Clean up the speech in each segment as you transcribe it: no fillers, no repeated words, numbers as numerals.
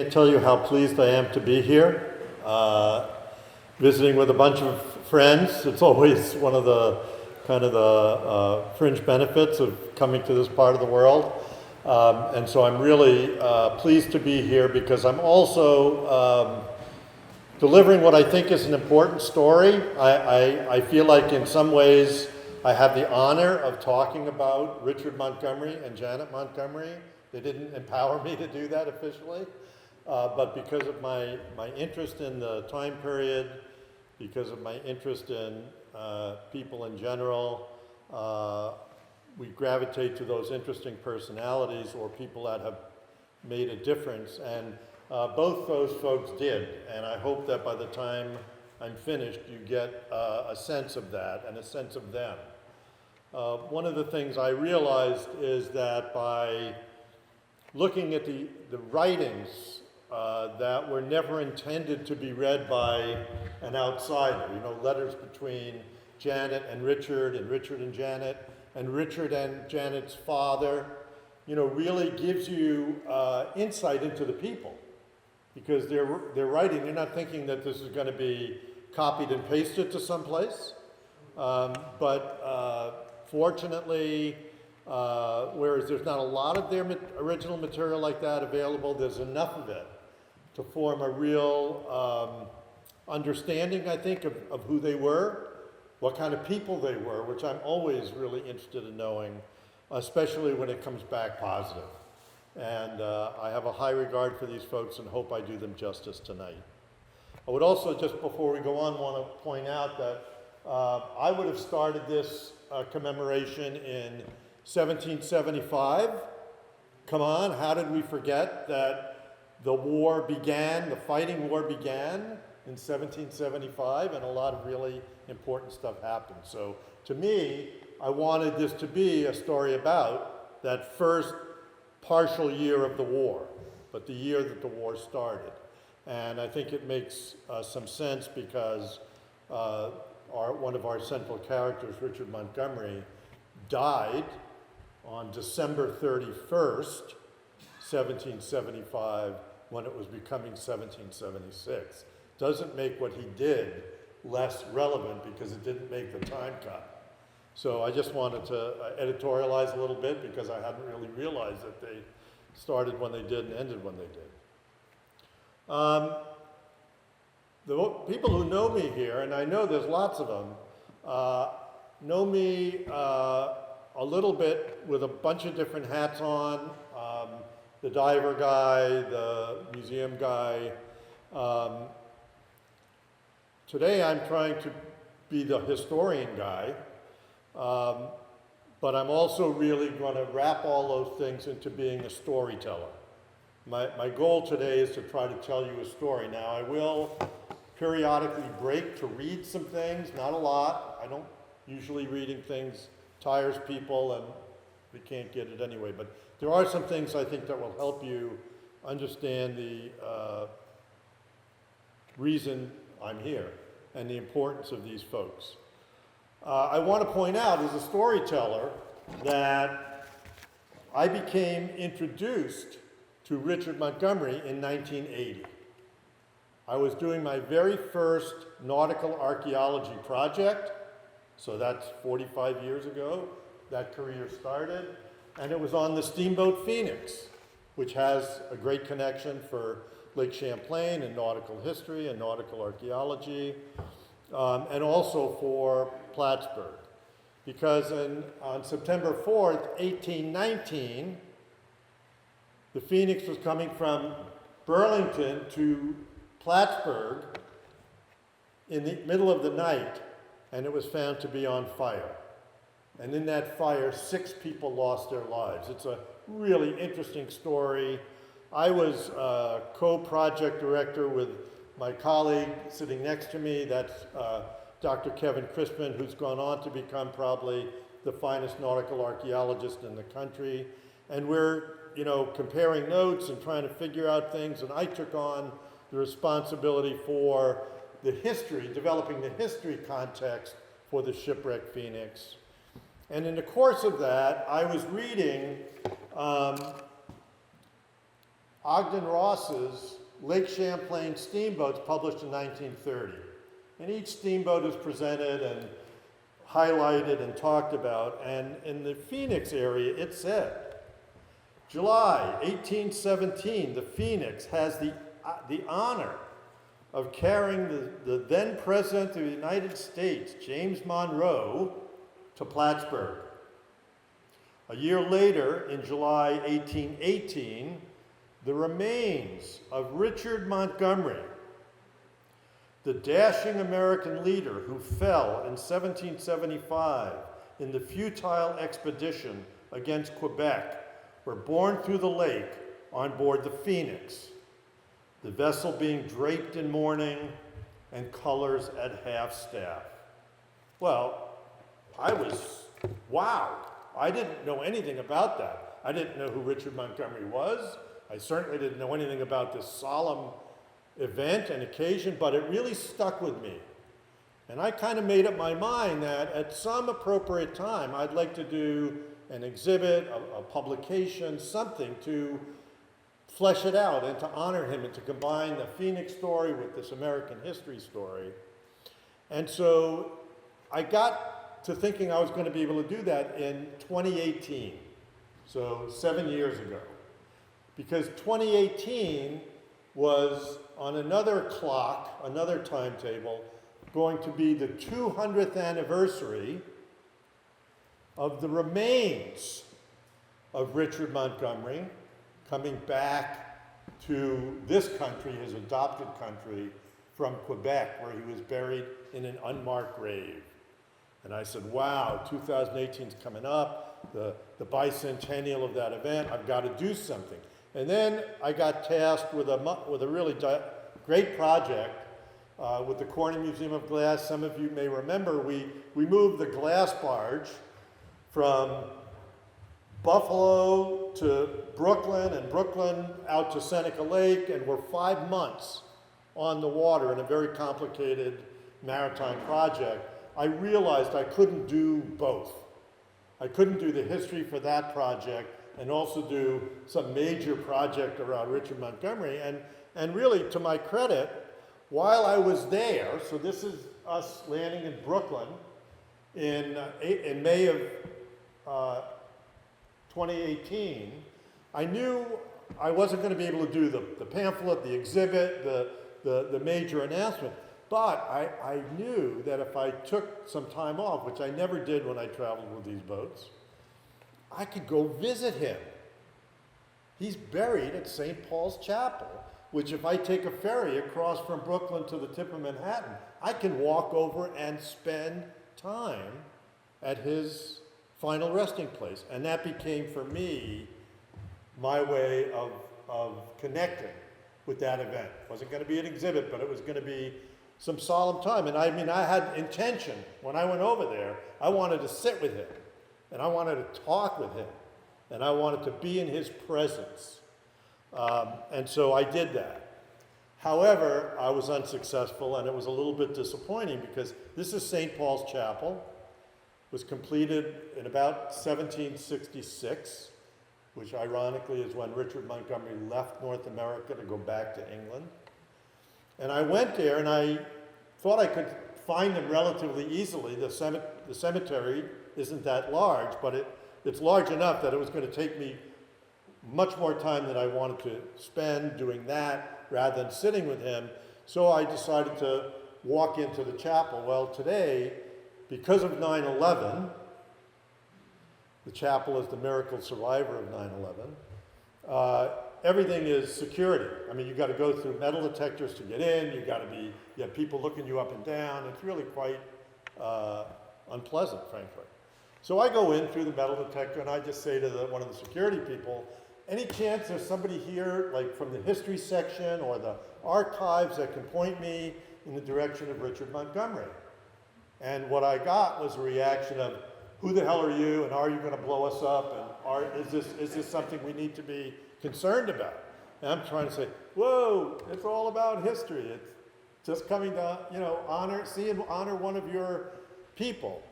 I tell you how pleased I am to be here, visiting with a bunch of friends. It's always one of the kind of the fringe benefits of coming to this part of the world. And so I'm really pleased to be here because I'm also delivering what I think is an important story. I feel like in some ways I have the honor of talking about Richard Montgomery and Janet Montgomery. They didn't empower me to do that officially. But because of my interest in the time period, because of my interest in people in general, we gravitate to those interesting personalities or people that have made a difference. And both those folks did. And I hope that by the time I'm finished, you get a sense of that and a sense of them. One of the things I realized is that by looking at the writings that were never intended to be read by an outsider. You know, letters between Janet and Richard and Janet, and Richard and Janet's father, you know, really gives you insight into the people. Because they're writing, they're not thinking that this is going to be copied and pasted to someplace. But fortunately, whereas there's not a lot of their original material like that available, there's enough of it to form a real understanding, I think, of who they were, what kind of people they were, which I'm always really interested in knowing, especially when it comes back positive. And I have a high regard for these folks and hope I do them justice tonight. I would also, just before we go on, want to point out that I would have started this commemoration in 1775. Come on, how did we forget that the war began, the fighting war began in 1775, and a lot of really important stuff happened. So to me, I wanted this to be a story about that first partial year of the war, but the year that the war started. And I think it makes some sense because one of our central characters, Richard Montgomery, died on December 31st, 1775, when it was becoming 1776. Doesn't make what he did less relevant because it didn't make the time cut. So I just wanted to editorialize a little bit because I hadn't really realized that they started when they did and ended when they did. The people who know me here, and I know there's lots of them, know me a little bit with a bunch of different hats on, the diver guy, the museum guy. Today I'm trying to be the historian guy, but I'm also really going to wrap all those things into being a storyteller. My goal today is to try to tell you a story. Now I will periodically break to read some things, not a lot. I don't usually reading things tires people and we can't get it anyway, but there are some things I think that will help you understand the reason I'm here and the importance of these folks. I want to point out as a storyteller that I became introduced to Richard Montgomery in 1980. I was doing my very first nautical archaeology project, so that's 45 years ago that career started, and it was on the steamboat Phoenix, which has a great connection for Lake Champlain and nautical history and nautical archaeology, and also for Plattsburgh. Because on September 4th, 1819, the Phoenix was coming from Burlington to Plattsburgh in the middle of the night, and it was found to be on fire. And in that fire, 6 people lost their lives. It's a really interesting story. I was co-project director with my colleague sitting next to me. That's Dr. Kevin Crispin, who's gone on to become probably the finest nautical archaeologist in the country. And we're, you know, comparing notes and trying to figure out things. And I took on the responsibility for the history, developing the history context for the shipwreck Phoenix. And in the course of that, I was reading Ogden Ross's Lake Champlain steamboats published in 1930. And each steamboat is presented and highlighted and talked about. And in the Phoenix area, it said, July 1817, the Phoenix has the honor of carrying the then President of the United States, James Monroe, to Plattsburgh. A year later, in July 1818, the remains of Richard Montgomery, the dashing American leader who fell in 1775 in the futile expedition against Quebec, were borne through the lake on board the Phoenix, the vessel being draped in mourning and colors at half-staff. Well, wow, I didn't know anything about that. I didn't know who Richard Montgomery was. I certainly didn't know anything about this solemn event and occasion, but it really stuck with me. And I kind of made up my mind that at some appropriate time, I'd like to do an exhibit, a publication, something to flesh it out and to honor him and to combine the Phoenix story with this American history story. And so I got to thinking I was going to be able to do that in 2018, so 7 years ago. Because 2018 was on another clock, another timetable, going to be the 200th anniversary of the remains of Richard Montgomery coming back to this country, his adopted country, from Quebec, where he was buried in an unmarked grave. And I said, wow, 2018 is coming up, the bicentennial of that event, I've got to do something. And then I got tasked with a really great project with the Corning Museum of Glass. Some of you may remember we moved the glass barge from Buffalo to Brooklyn and Brooklyn out to Seneca Lake, and we're 5 months on the water in a very complicated maritime project. I realized I couldn't do both. I couldn't do the history for that project and also do some major project around Richard Montgomery. And really, to my credit, while I was there, so this is us landing in Brooklyn in May of 2018, I knew I wasn't going to be able to do the pamphlet, the exhibit, the major announcement. But I knew that if I took some time off, which I never did when I traveled with these boats, I could go visit him. He's buried at St. Paul's Chapel, which if I take a ferry across from Brooklyn to the tip of Manhattan, I can walk over and spend time at his final resting place. And that became, for me, my way of connecting with that event. It wasn't going to be an exhibit, but it was going to be some solemn time. And I mean, I had intention. When I went over there, I wanted to sit with him, and I wanted to talk with him, and I wanted to be in his presence. And so I did that. However, I was unsuccessful, and it was a little bit disappointing because this is St. Paul's Chapel. It was completed in about 1766, which ironically is when Richard Montgomery left North America to go back to England. And I went there, and I thought I could find them relatively easily. The cemetery isn't that large, but it's large enough that it was going to take me much more time than I wanted to spend doing that rather than sitting with him. So I decided to walk into the chapel. Well, today, because of 9/11, the chapel is the miracle survivor of 9/11. Everything is security. I mean, you got to go through metal detectors to get in. You have people looking you up and down. It's really quite unpleasant, frankly. So I go in through the metal detector, and I just say to one of the security people, any chance there's somebody here, like from the history section or the archives, that can point me in the direction of Richard Montgomery? And what I got was a reaction of, who the hell are you, and are you going to blow us up, and is this something we need to be concerned about? And I'm trying to say, whoa, it's all about history. It's just coming to, honor one of your people.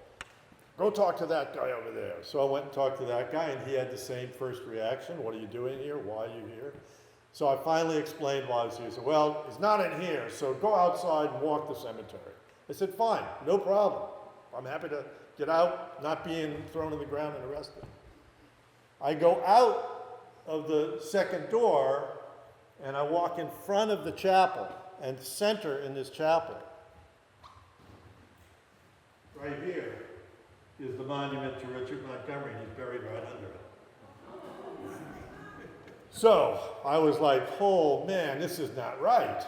Go talk to that guy over there. So I went and talked to that guy, and he had the same first reaction. What are you doing here? Why are you here? So I finally explained why I was here. He said, well, it's not in here, so go outside and walk the cemetery. I said, fine, no problem. I'm happy to get out, not being thrown in the ground and arrested. I go out of the second door, and I walk in front of the chapel, and center in this chapel. Right here is the monument to Richard Montgomery, and he's buried right under it. So I was like, oh man, this is not right.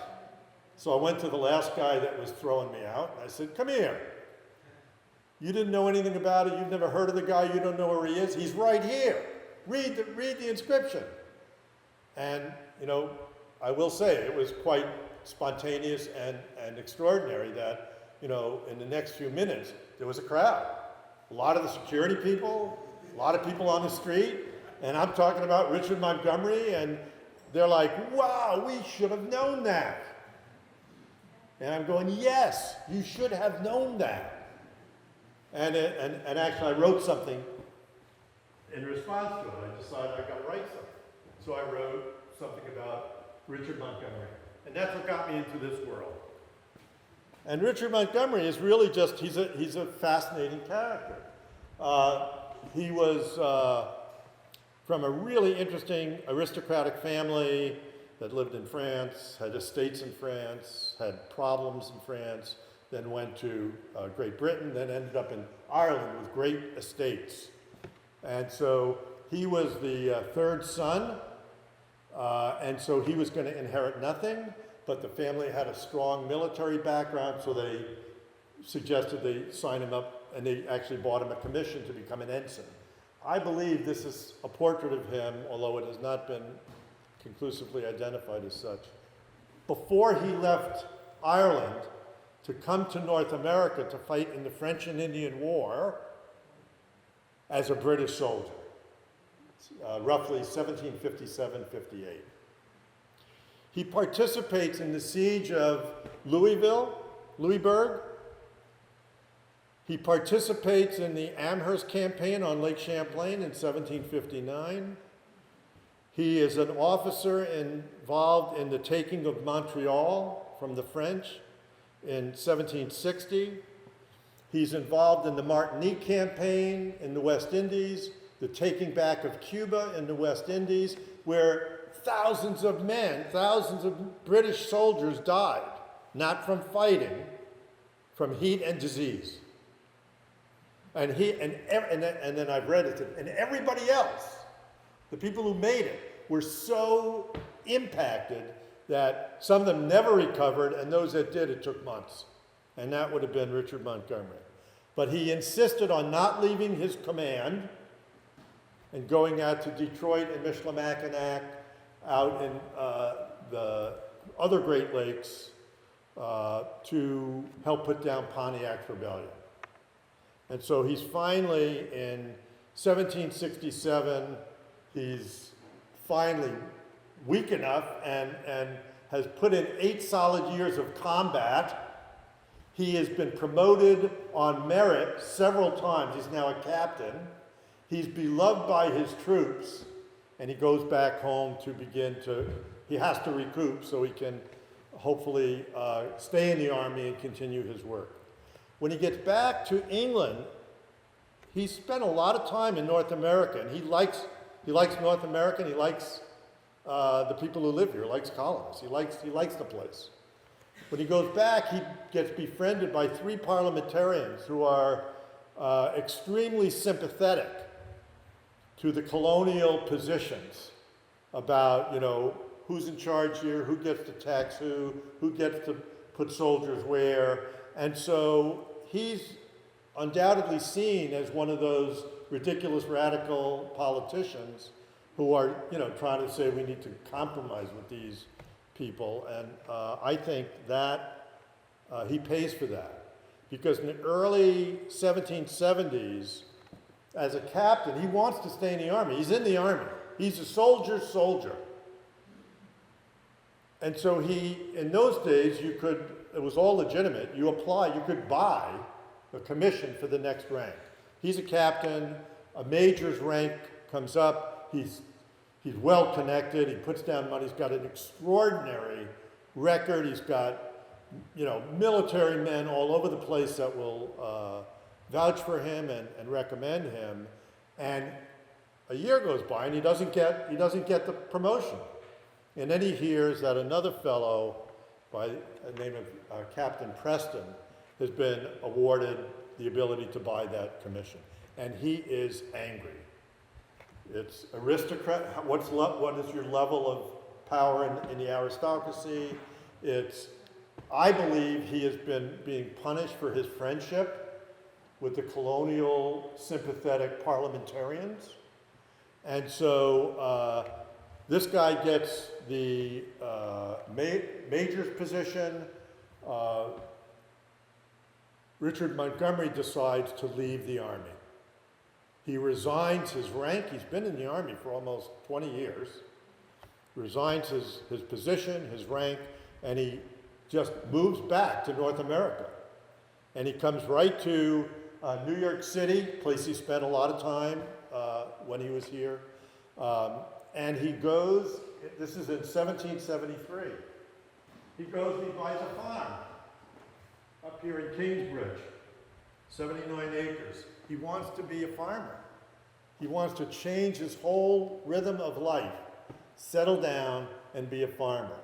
So I went to the last guy that was throwing me out, and I said, come here. You didn't know anything about it, you've never heard of the guy, you don't know where he is. He's right here. Read the inscription. And, you know, I will say it was quite spontaneous and extraordinary that, you know, in the next few minutes, there was a crowd. A lot of the security people, a lot of people on the street, and I'm talking about Richard Montgomery, and they're like, wow, we should have known that. And I'm going, yes, you should have known that. And actually I wrote something in response to it. I decided I got to write something. So I wrote something about Richard Montgomery. And that's what got me into this world. And Richard Montgomery is really just, he's a fascinating character. He was from a really interesting aristocratic family that lived in France, had estates in France, had problems in France, then went to Great Britain, then ended up in Ireland with great estates. And so he was the third son, and so he was going to inherit nothing, but the family had a strong military background, so they suggested they sign him up, and they actually bought him a commission to become an ensign. I believe this is a portrait of him, although it has not been conclusively identified as such. Before he left Ireland to come to North America to fight in the French and Indian War as a British soldier, roughly 1757-58. He participates in the siege of Louisburg. He participates in the Amherst campaign on Lake Champlain in 1759. He is an officer involved in the taking of Montreal from the French in 1760. He's involved in the Martinique campaign in the West Indies, the taking back of Cuba in the West Indies, where thousands of men, thousands of British soldiers died, not from fighting, from heat and disease. And then I've read it, and everybody else, the people who made it, were so impacted that some of them never recovered, and those that did, it took months. And that would have been Richard Montgomery. But he insisted on not leaving his command and going out to Detroit and Michilimackinac, out in the other Great Lakes, to help put down Pontiac's rebellion. And so he's finally, in 1767, he's finally weak enough and has put in 8 solid years of combat. He has been promoted on merit several times. He's now a captain. He's beloved by his troops, and he goes back home to he has to recoup so he can hopefully stay in the army and continue his work. When he gets back to England, he spent a lot of time in North America, and he likes North America, and he likes the people who live here, he likes colonists, he likes the place. When he goes back, he gets befriended by 3 parliamentarians who are extremely sympathetic to the colonial positions about, you know, who's in charge here, who gets to tax who gets to put soldiers where. And so he's undoubtedly seen as one of those ridiculous radical politicians who are, you know, trying to say we need to compromise with these people. And I think that he pays for that. Because in the early 1770s, as a captain, he wants to stay in the army. He's in the army. He's a soldier's soldier. And so in those days, it was all legitimate. You could buy a commission for the next rank. He's a captain, a major's rank comes up, He's well connected. He puts down money. He's got an extraordinary record. He's got, military men all over the place that will vouch for him and recommend him. And a year goes by and he doesn't get the promotion. And then he hears that another fellow by the name of Captain Preston has been awarded the ability to buy that commission. And he is angry. It's aristocrat. What is your level of power in the aristocracy? I believe he has been being punished for his friendship with the colonial sympathetic parliamentarians. And so this guy gets the major's position. Richard Montgomery decides to leave the army. He resigns his rank. He's been in the army for almost 20 years. Resigns his position, his rank, and he just moves back to North America. And he comes right to New York City, place he spent a lot of time when he was here. And he goes, this is in 1773, he goes and he buys a farm up here in Kingsbridge, 79 acres. He wants to be a farmer. He wants to change his whole rhythm of life, settle down and be a farmer.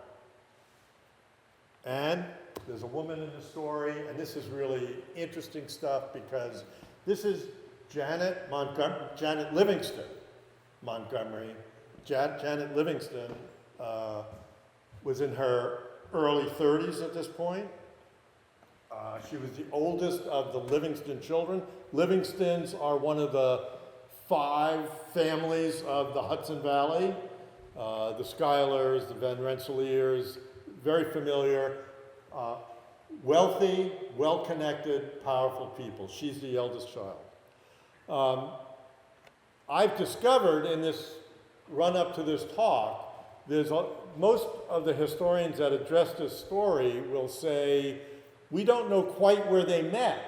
And there's a woman in the story, and this is really interesting stuff because this is Janet Livingston Montgomery. Janet Livingston was in her early 30s at this point. She was the oldest of the Livingston children. Livingstons are one of the 5 families of the Hudson Valley. The Schuylers, the Van Rensselaers, very familiar, wealthy, well-connected, powerful people. She's the eldest child. I've discovered in this run-up to this talk, most of the historians that address this story will say, we don't know quite where they met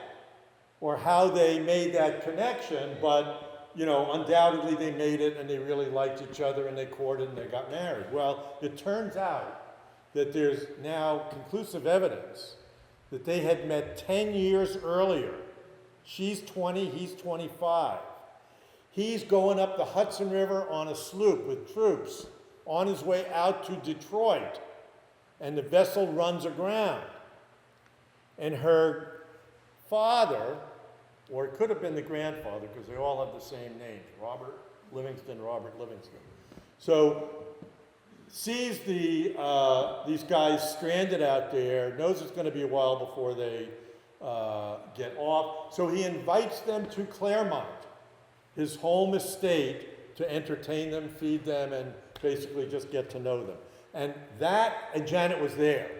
or how they made that connection, but undoubtedly they made it and they really liked each other and they courted and they got married. Well, it turns out that there's now conclusive evidence that they had met 10 years earlier. She's 20, he's 25. He's going up the Hudson River on a sloop with troops on his way out to Detroit, and the vessel runs aground. And her father, or it could have been the grandfather, because they all have the same names, Robert Livingston. So sees these guys stranded out there, knows it's going to be a while before they get off. So he invites them to Claremont, his home estate, to entertain them, feed them, and basically just get to know them. And Janet was there.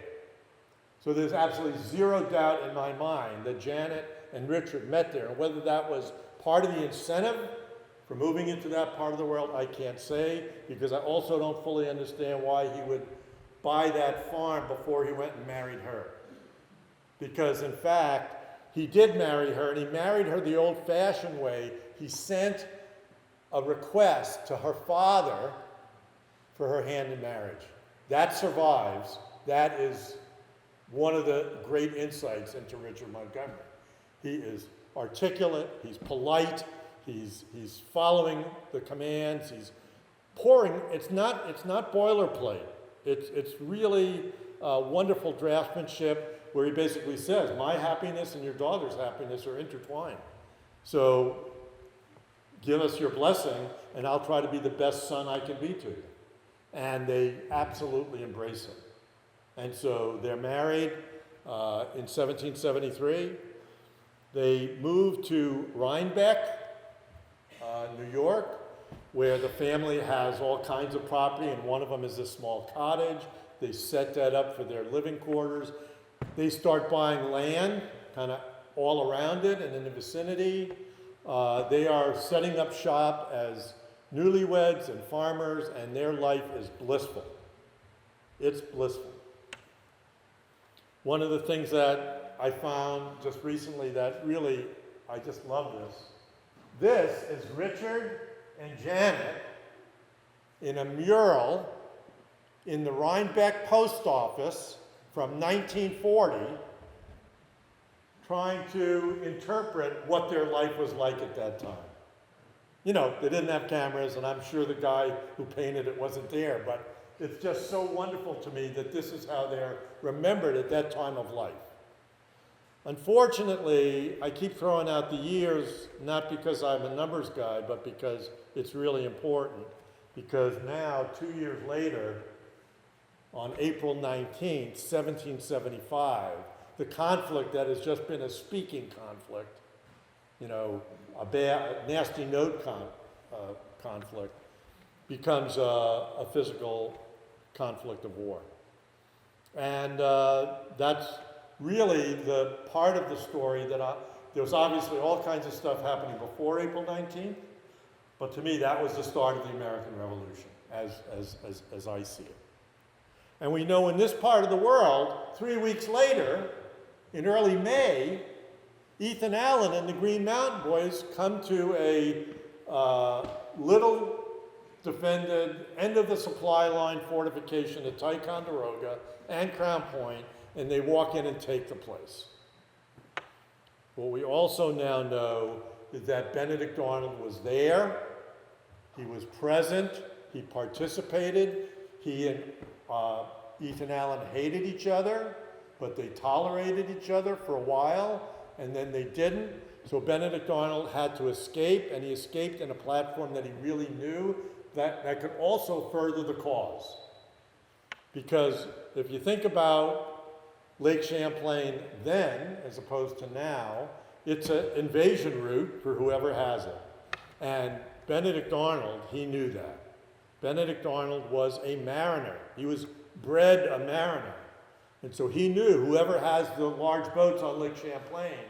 So there's absolutely zero doubt in my mind that Janet and Richard met there. And whether that was part of the incentive for moving into that part of the world, I can't say, because I also don't fully understand why he would buy that farm before he went and married her. Because in fact, he did marry her, and he married her the old-fashioned way. He sent a request to her father for her hand in marriage. That survives. That is one of the great insights into Richard Montgomery. He is articulate, he's polite, he's following the commands, he's pouring. It's not boilerplate. It's really wonderful draftsmanship where he basically says, my happiness and your daughter's happiness are intertwined. So give us your blessing and I'll try to be the best son I can be to you. And they absolutely embrace him. And so they're married in 1773. They moved to Rhinebeck, New York, where the family has all kinds of property, and one of them is a small cottage. They set that up for their living quarters. They start buying land kind of all around it and in the vicinity. They are setting up shop as newlyweds and farmers, and their life is blissful. It's blissful. One of the things that I found just recently that really, I just love this. This is Richard and Janet in a mural in the Rhinebeck post office from 1940, trying to interpret what their life was like at that time. You know, they didn't have cameras, and I'm sure the guy who painted it wasn't there, but it's just so wonderful to me that this is how they're remembered at that time of life. Unfortunately, I keep throwing out the years, not because I'm a numbers guy, but because it's really important. Because now, 2 years later, on April 19th, 1775, the conflict that has just been a speaking conflict, you know, a bad, nasty note conflict, becomes a physical conflict of war. And that's really the part of the story that there was obviously all kinds of stuff happening before April 19th, but to me that was the start of the American Revolution, as I see it. And we know in this part of the world, 3 weeks later, in early May, Ethan Allen and the Green Mountain Boys come to a little defended end of the supply line fortification at Ticonderoga and Crown Point, and they walk in and take the place. What we also now know is that Benedict Arnold was there, he was present, he participated, he and Ethan Allen hated each other, but they tolerated each other for a while, and then they didn't. So Benedict Arnold had to escape, and he escaped in a platform that he really knew that could also further the cause. Because if you think about Lake Champlain then, as opposed to now, it's an invasion route for whoever has it. And Benedict Arnold, he knew that. Benedict Arnold was a mariner. He was bred a mariner. And so he knew whoever has the large boats on Lake Champlain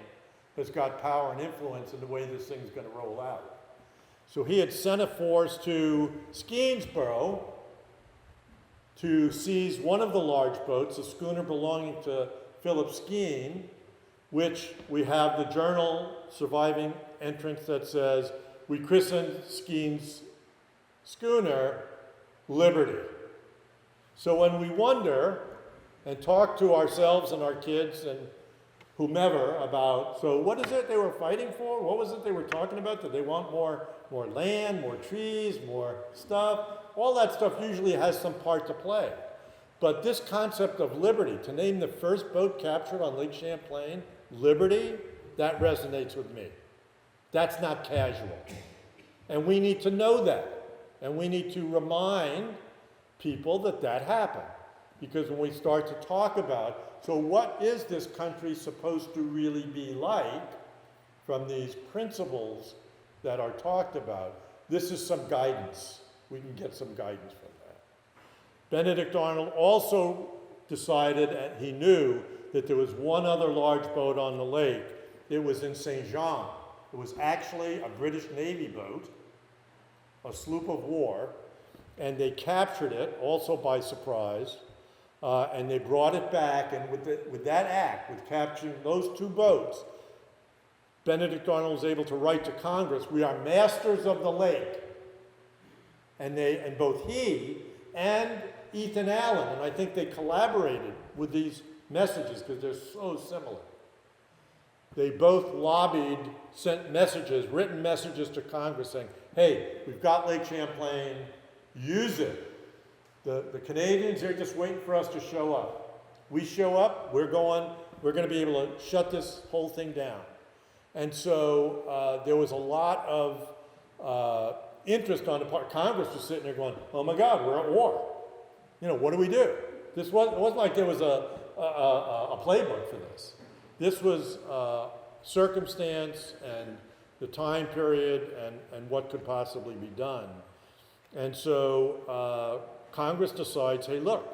has got power and influence in the way this thing's going to roll out. So he had sent a force to Skenesboro to seize one of the large boats, a schooner belonging to Philip Skene, which we have the journal surviving entrance that says, "We christened Skene's schooner Liberty." So when we wonder and talk to ourselves and our kids and whomever about, so what is it they were fighting for? What was it they were talking about? Did they want more land, more trees, more stuff? All that stuff usually has some part to play. But this concept of liberty, to name the first boat captured on Lake Champlain, Liberty, that resonates with me. That's not casual. And we need to know that. And we need to remind people that that happened. Because when we start to talk about, so what is this country supposed to really be like from these principles that are talked about, this is some guidance. We can get some guidance from that. Benedict Arnold also decided, and he knew, that there was one other large boat on the lake. It was in St. Jean. It was actually a British Navy boat, a sloop of war, and they captured it, also by surprise, and they brought it back, and with that act, with capturing those two boats, Benedict Arnold was able to write to Congress, "We are masters of the lake." And both he and Ethan Allen, and I think they collaborated with these messages because they're so similar. They both lobbied, sent messages, written messages to Congress saying, "Hey, we've got Lake Champlain, use it. The Canadians are just waiting for us to show up. We show up, we're going to be able to shut this whole thing down." And so there was a lot of interest on the part. Congress was sitting there going, "Oh my God, we're at war. You know, what do we do?" It wasn't like there was a playbook for this. This was circumstance and the time period and what could possibly be done. And so Congress decides, hey, look,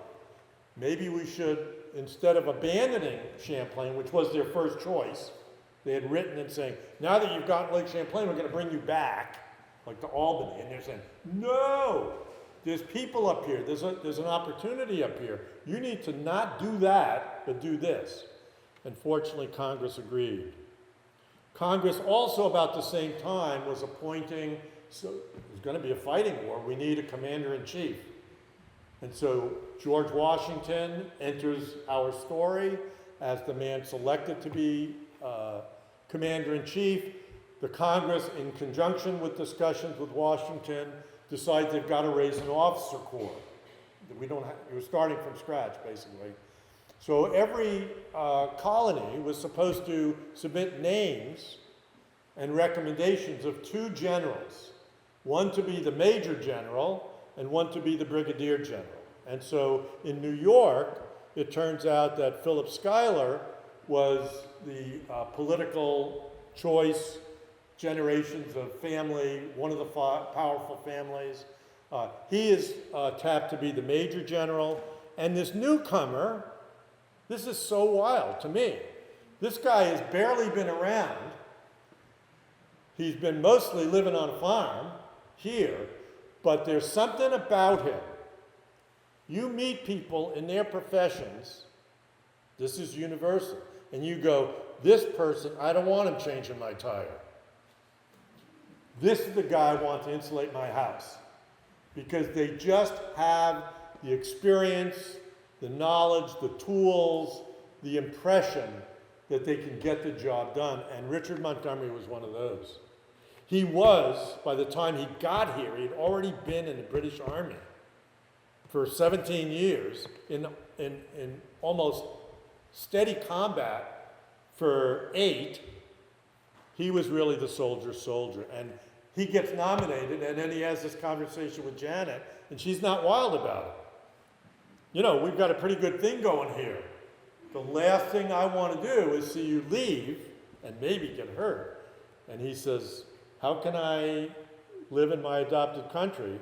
maybe we should, instead of abandoning Champlain, which was their first choice, they had written and saying, now that you've got Lake Champlain, we're going to bring you back, like to Albany. And they're saying, no, there's people up here. There's an opportunity up here. You need to not do that, but do this. And fortunately, Congress agreed. Congress also, about the same time, was appointing so there's going to be a fighting war. We need a commander-in-chief. And so George Washington enters our story as the man selected to be commander-in-chief. The Congress, in conjunction with discussions with Washington, decides they've got to raise an officer corps. You're starting from scratch, basically. So every colony was supposed to submit names and recommendations of 2 generals, one to be the major general and one to be the brigadier general. And so in New York, it turns out that Philip Schuyler was the political choice, generations of family, one of the powerful families. He is tapped to be the major general. And this newcomer, this is so wild to me. This guy has barely been around. He's been mostly living on a farm here, but there's something about him. You meet people in their professions, this is universal, and you go, this person, I don't want him changing my tire. This is the guy I want to insulate my house. Because they just have the experience, the knowledge, the tools, the impression that they can get the job done. And Richard Montgomery was one of those. He was, by the time he got here, he'd already been in the British Army for 17 years in almost steady combat for 8. He was really the soldier. And he gets nominated, and then he has this conversation with Janet, and she's not wild about it. You know, we've got a pretty good thing going here. The last thing I want to do is see you leave and maybe get hurt. And he says, how can I live in my adopted country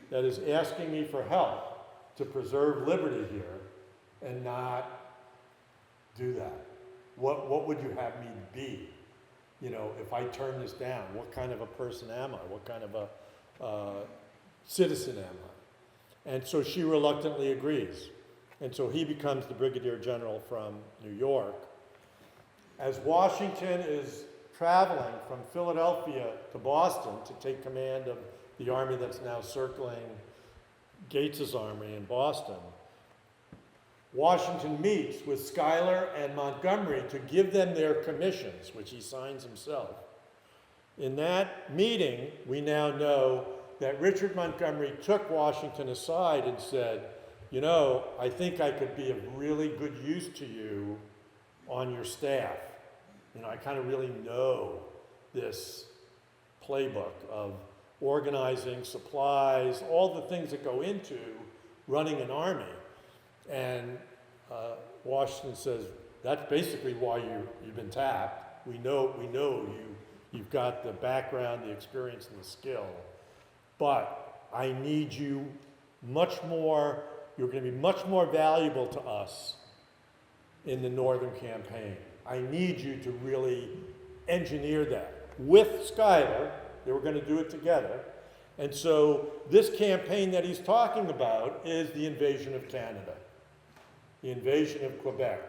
that is asking me for help to preserve liberty here and not do that? What would you have me be? You know, if I turn this down, what kind of a person am I? What kind of a citizen am I? And so she reluctantly agrees. And so he becomes the brigadier general from New York. As Washington is traveling from Philadelphia to Boston to take command of the army that's now circling Gates's army in Boston, Washington meets with Schuyler and Montgomery to give them their commissions, which he signs himself. In that meeting, we now know that Richard Montgomery took Washington aside and said, you know, I think I could be of really good use to you on your staff. You know, I kind of really know this playbook of organizing supplies, all the things that go into running an army. And Washington says, that's basically why you've been tapped. We know you've got the background, the experience, and the skill. But I need you much more, you're going to be much more valuable to us in the Northern campaign. I need you to really engineer that. With Schuyler, they were going to do it together. And so this campaign that he's talking about is the invasion of Canada, the invasion of Quebec.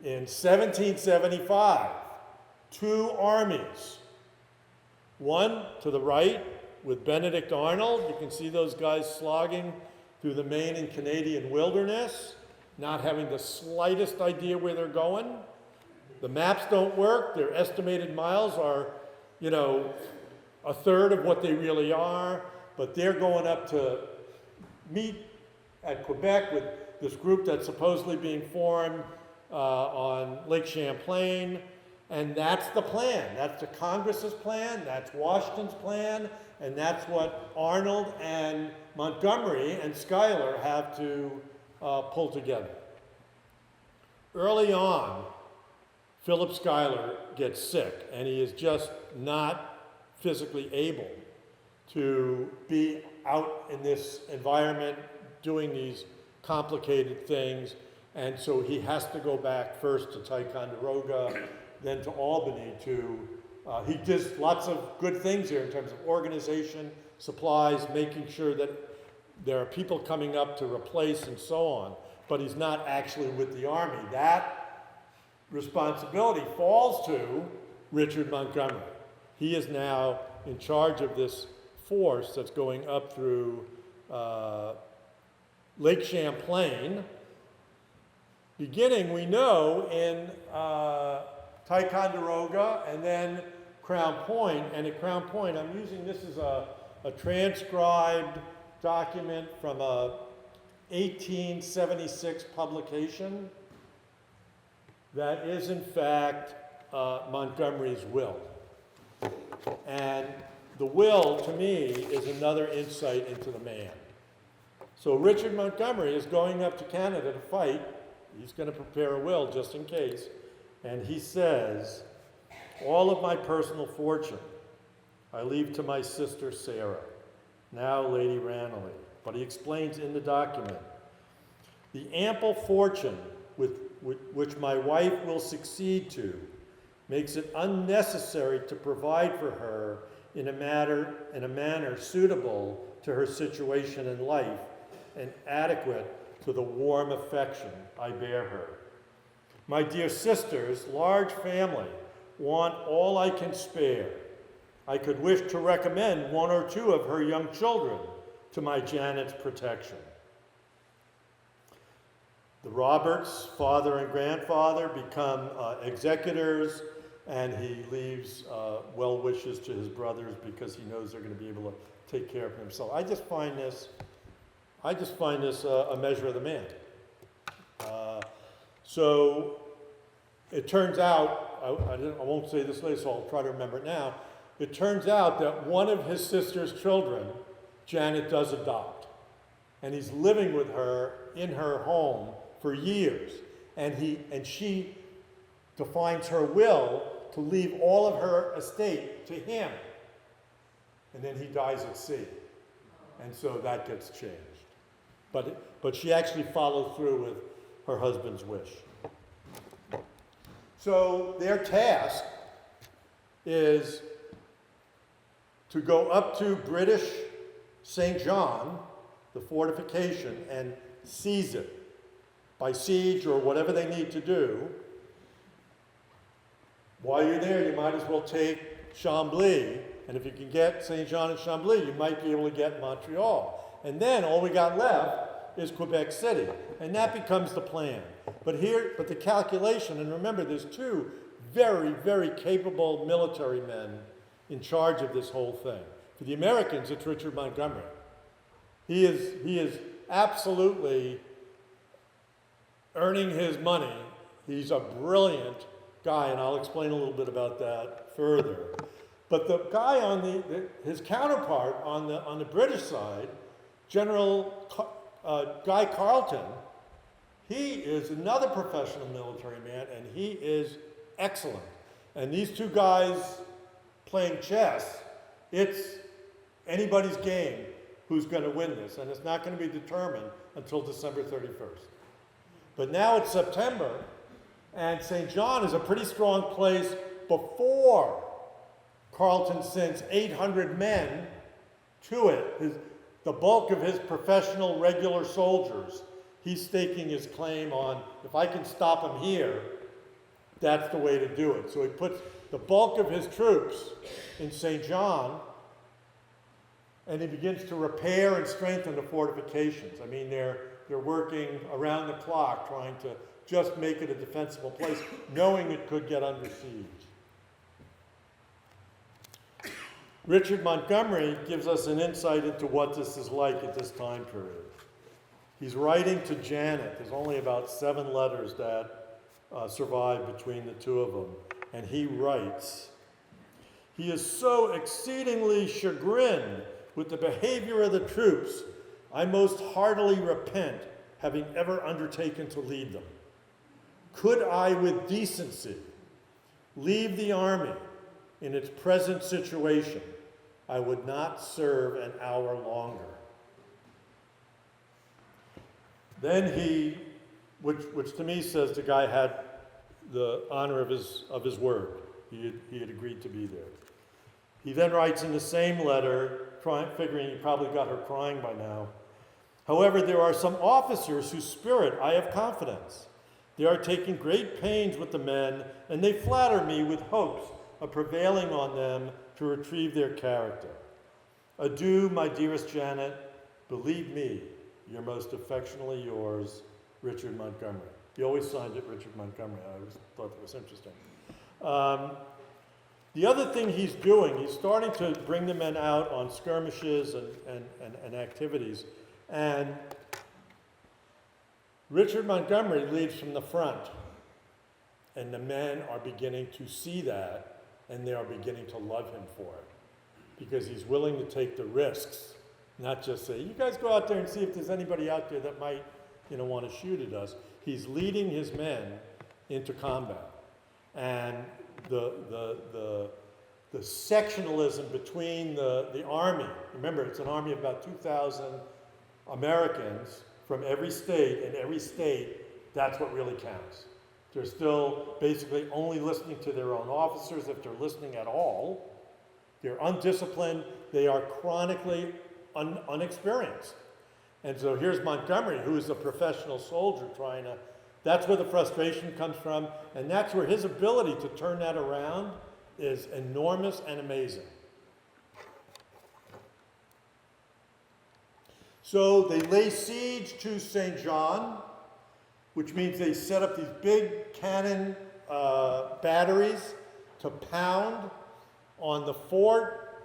In 1775, 2 armies, one to the right with Benedict Arnold. You can see those guys slogging through the Maine and Canadian wilderness, not having the slightest idea where they're going. The maps don't work. Their estimated miles are, you know, a third of what they really are, but they're going up to meet at Quebec with this group that's supposedly being formed on Lake Champlain, and that's the plan. That's the Congress's plan, that's Washington's plan, and that's what Arnold and Montgomery and Schuyler have to pull together. Early on, Philip Schuyler gets sick, and he is just not physically able to be out in this environment doing these complicated things, and so he has to go back first to Ticonderoga, then to Albany he does lots of good things here in terms of organization, supplies, making sure that there are people coming up to replace and so on, but he's not actually with the army. That responsibility falls to Richard Montgomery. He is now in charge of this force that's going up through Lake Champlain, beginning, we know, in Ticonderoga and then Crown Point. And at Crown Point, I'm using this as a transcribed document from a 1876 publication that is, in fact, Montgomery's will. And the will, to me, is another insight into the man. So Richard Montgomery is going up to Canada to fight. He's going to prepare a will just in case. And he says, all of my personal fortune I leave to my sister Sarah, now Lady Ranelagh. But he explains in the document, the ample fortune which my wife will succeed to makes it unnecessary to provide for her in a manner suitable to her situation in life and adequate to the warm affection I bear her. My dear sister's large family want all I can spare. I could wish to recommend one or two of her young children to my Janet's protection. The Roberts, father and grandfather, become executors, and he leaves well wishes to his brothers because he knows they're going to be able to take care of himself. I just find this a measure of the man. So it turns out, I won't say this later, so I'll try to remember it now. It turns out that one of his sister's children, Janet does adopt, and he's living with her in her home for years, and she defines her will to leave all of her estate to him, and then he dies at sea, and so that gets changed. But she actually followed through with her husband's wish. So their task is to go up to British St. John, the fortification, and seize it by siege or whatever they need to do. While you're there, you might as well take Chambly, and if you can get St. John and Chambly, you might be able to get Montreal. And then all we got left is Quebec City, and that becomes the plan. But the calculation, and remember, there's two very, very capable military men in charge of this whole thing. For the Americans, it's Richard Montgomery. He is absolutely earning his money. He's a brilliant guy, and I'll explain a little bit about that further. But the guy on his counterpart on the British side, General Guy Carleton, he is another professional military man, and he is excellent. And these two guys playing chess, it's anybody's game who's going to win this, and it's not going to be determined until December 31st. But now it's September, and St. John is a pretty strong place before Carleton sends 800 men to it. The bulk of his professional regular soldiers, he's staking his claim on, if I can stop him here, that's the way to do it. So he puts the bulk of his troops in St. John, and he begins to repair and strengthen the fortifications. I mean, they're working around the clock trying to just make it a defensible place, knowing it could get under siege. Richard Montgomery gives us an insight into what this is like at this time period. He's writing to Janet. There's only about 7 letters that survive between the two of them. And he writes, "He is so exceedingly chagrined with the behavior of the troops, I most heartily repent having ever undertaken to lead them. Could I with decency leave the army in its present situation, I would not serve an hour longer." Then he, which to me says the guy had the honor of his word. He had agreed to be there. He then writes in the same letter, figuring he probably got her crying by now, "However, there are some officers whose spirit I have confidence. They are taking great pains with the men, and they flatter me with hopes of prevailing on them to retrieve their character. Adieu, my dearest Janet. Believe me, your most affectionately yours, Richard Montgomery. He always signed it Richard Montgomery. I always thought that was interesting. The other thing he's doing, he's starting to bring the men out on skirmishes and activities. And Richard Montgomery leads from the front. And the men are beginning to see that, and they are beginning to love him for it. Because he's willing to take the risks, not just say, you guys go out there and see if there's anybody out there that might, want to shoot at us. He's leading his men into combat. And the sectionalism between the army, remember it's an army of about 2,000 Americans from every state, and every state, that's what really counts. They're still basically only listening to their own officers, if they're listening at all. They're undisciplined, they are chronically unexperienced. And so here's Montgomery, who is a professional soldier that's where the frustration comes from, and that's where his ability to turn that around is enormous and amazing. So they lay siege to St. John, which means they set up these big cannon batteries to pound on the fort.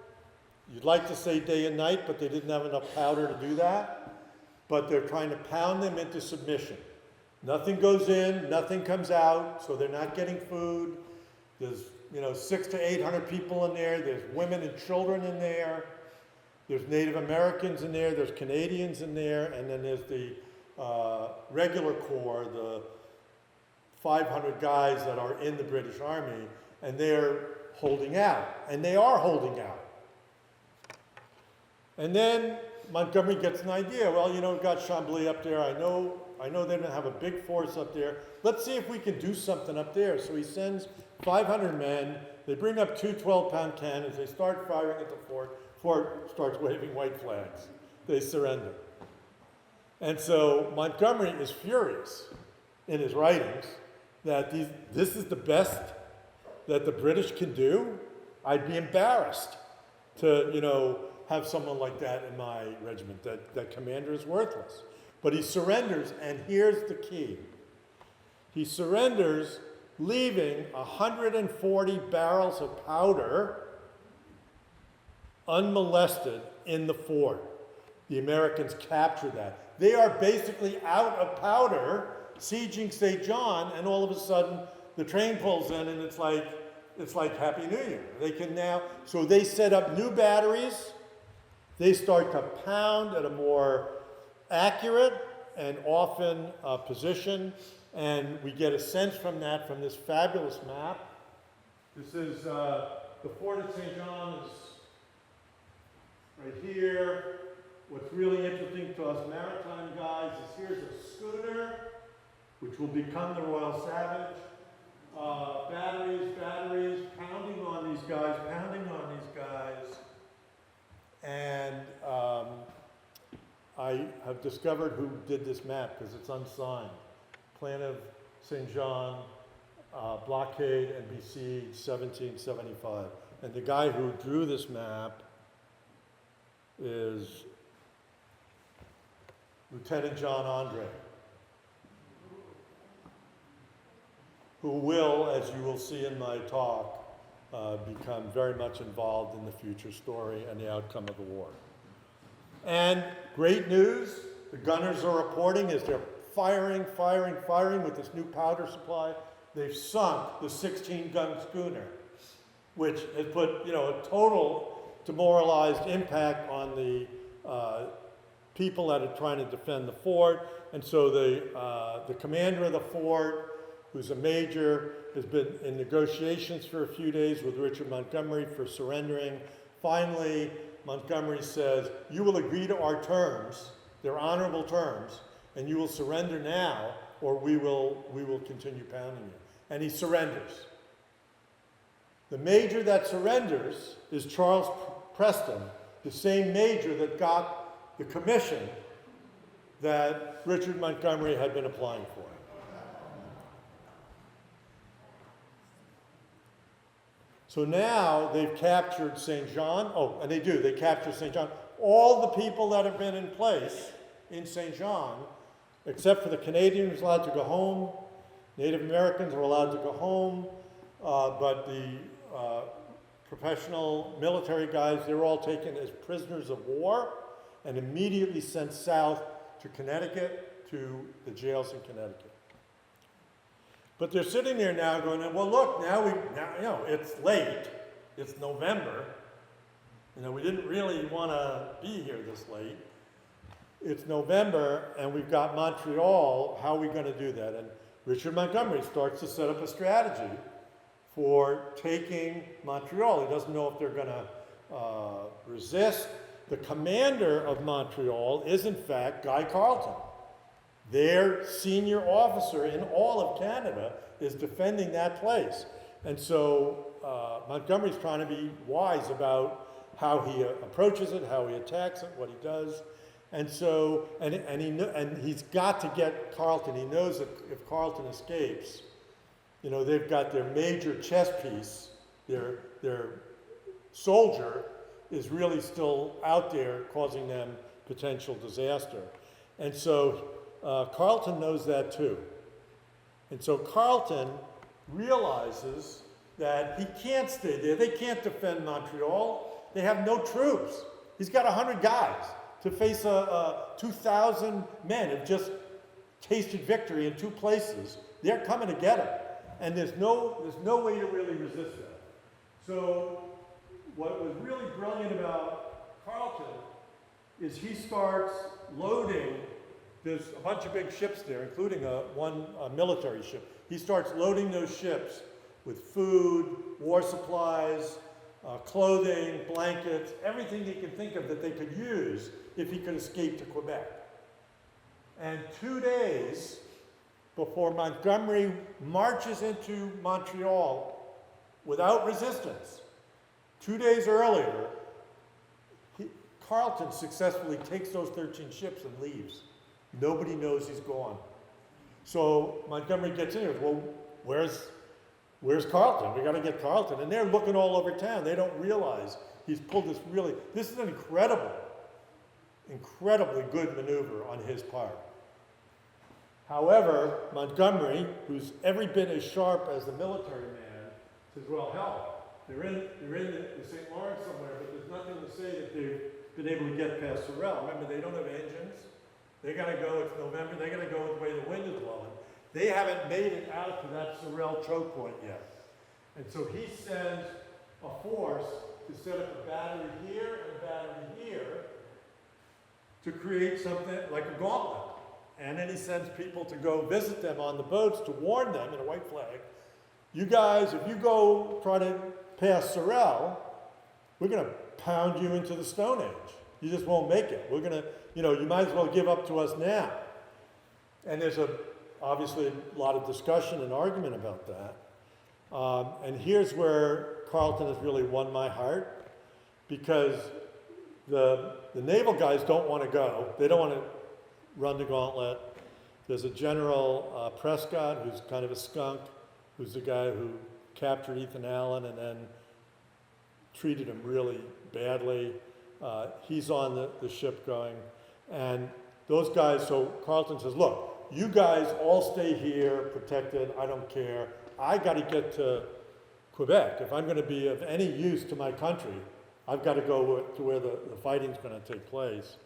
You'd like to say day and night, but they didn't have enough powder to do that. But they're trying to pound them into submission. Nothing goes in, nothing comes out, so they're not getting food. There's 600 to 800 people in there. There's women and children in there. There's Native Americans in there. There's Canadians in there. And then there's the regular corps, the 500 guys that are in the British Army, and they're holding out. And they are holding out. And then Montgomery gets an idea. Well, we've got Chambly up there. I know they don't have a big force up there. Let's see if we can do something up there. So he sends 500 men. They bring up two 12-pound cannons. They start firing at the fort. Fort starts waving white flags. They surrender. And so Montgomery is furious in his writings that this is the best that the British can do. I'd be embarrassed to, have someone like that in my regiment. That commander is worthless. But he surrenders, and here's the key. He surrenders, leaving 140 barrels of powder unmolested in the fort. The Americans capture that. They are basically out of powder, sieging St. John, and all of a sudden the train pulls in, and it's like Happy New Year. They can now, so they set up new batteries. They start to pound at a more accurate and often position, and we get a sense from that from this fabulous map. This is the Fort of St. John is right here. What's really interesting to us maritime guys is here's a schooner, which will become the Royal Savage. Batteries, pounding on these guys. And I have discovered who did this map because it's unsigned. Plan of St. John, blockade and besieged 1775. And the guy who drew this map is Lieutenant John Andre, who will, as you will see in my talk, become very much involved in the future story and the outcome of the war. And great news, the gunners are reporting as they're firing with this new powder supply. They've sunk the 16-gun schooner, which has put a total demoralized impact on the people that are trying to defend the fort. And so the commander of the fort, who's a major, has been in negotiations for a few days with Richard Montgomery for surrendering. Finally, Montgomery says, you will agree to our terms, they're honorable terms, and you will surrender now, or we will continue pounding you. And he surrenders. The major that surrenders is Charles Preston, the same major that got the commission that Richard Montgomery had been applying for. So now they've captured St. John. Oh, and they capture St. John. All the people that have been in place in St. John, except for the Canadians, allowed to go home. Native Americans are allowed to go home, but the professional military guys, they're all taken as prisoners of war and immediately sent south to Connecticut, to the jails in Connecticut. But they're sitting there now going, well, look, now it's late. It's November. We didn't really want to be here this late. It's November, and we've got Montreal. How are we going to do that? And Richard Montgomery starts to set up a strategy for taking Montreal. He doesn't know if they're going to resist. The commander of Montreal is, in fact, Guy Carleton. Their senior officer in all of Canada is defending that place. And so Montgomery's trying to be wise about how he approaches it, how he attacks it, what he does. And so, and he's got to get Carleton. He knows that if Carleton escapes, they've got their major chess piece, their soldier is really still out there causing them potential disaster. And so Carleton knows that too. And so Carleton realizes that he can't stay there. They can't defend Montreal. They have no troops. He's got 100 guys to face 2,000 men who've just tasted victory in two places. They're coming to get him. And there's no way to really resist that. So what was really brilliant about Carleton is he starts loading. There's a bunch of big ships there, including one military ship. He starts loading those ships with food, war supplies, clothing, blankets, everything he can think of that they could use if he could escape to Quebec. And 2 days before Montgomery marches into Montreal without resistance, 2 days earlier, Carleton successfully takes those 13 ships and leaves. Nobody knows he's gone. So Montgomery gets in here, well, where's Carleton? We got to get Carleton. And they're looking all over town. They don't realize he's pulled this is an incredibly good maneuver on his part. However, Montgomery, who's every bit as sharp as the military man, says, well, hell, they're in the St. Lawrence somewhere, but there's nothing to say that they've been able to get past Sorel. Remember, they don't have engines. They got to go, it's November, they got to go the way the wind is blowing. They haven't made it out to that Sorel choke point yet. And so he sends a force to set up a battery here and a battery here to create something like a gauntlet. And then he sends people to go visit them on the boats to warn them in a white flag, you guys, if you go try to pass Sorel, we're going to pound you into the Stone Age. You just won't make it. We're going to, you might as well give up to us now. And there's obviously a lot of discussion and argument about that. And here's where Carleton has really won my heart, because the naval guys don't want to go. They don't want to run the gauntlet. There's a General Prescott, who's kind of a skunk, who's the guy who captured Ethan Allen and then treated him really badly. He's on the ship going. And those guys, so Carleton says, look, you guys all stay here, protected, I don't care. I got to get to Quebec. If I'm going to be of any use to my country, I've got to go to where the fighting's going to take place.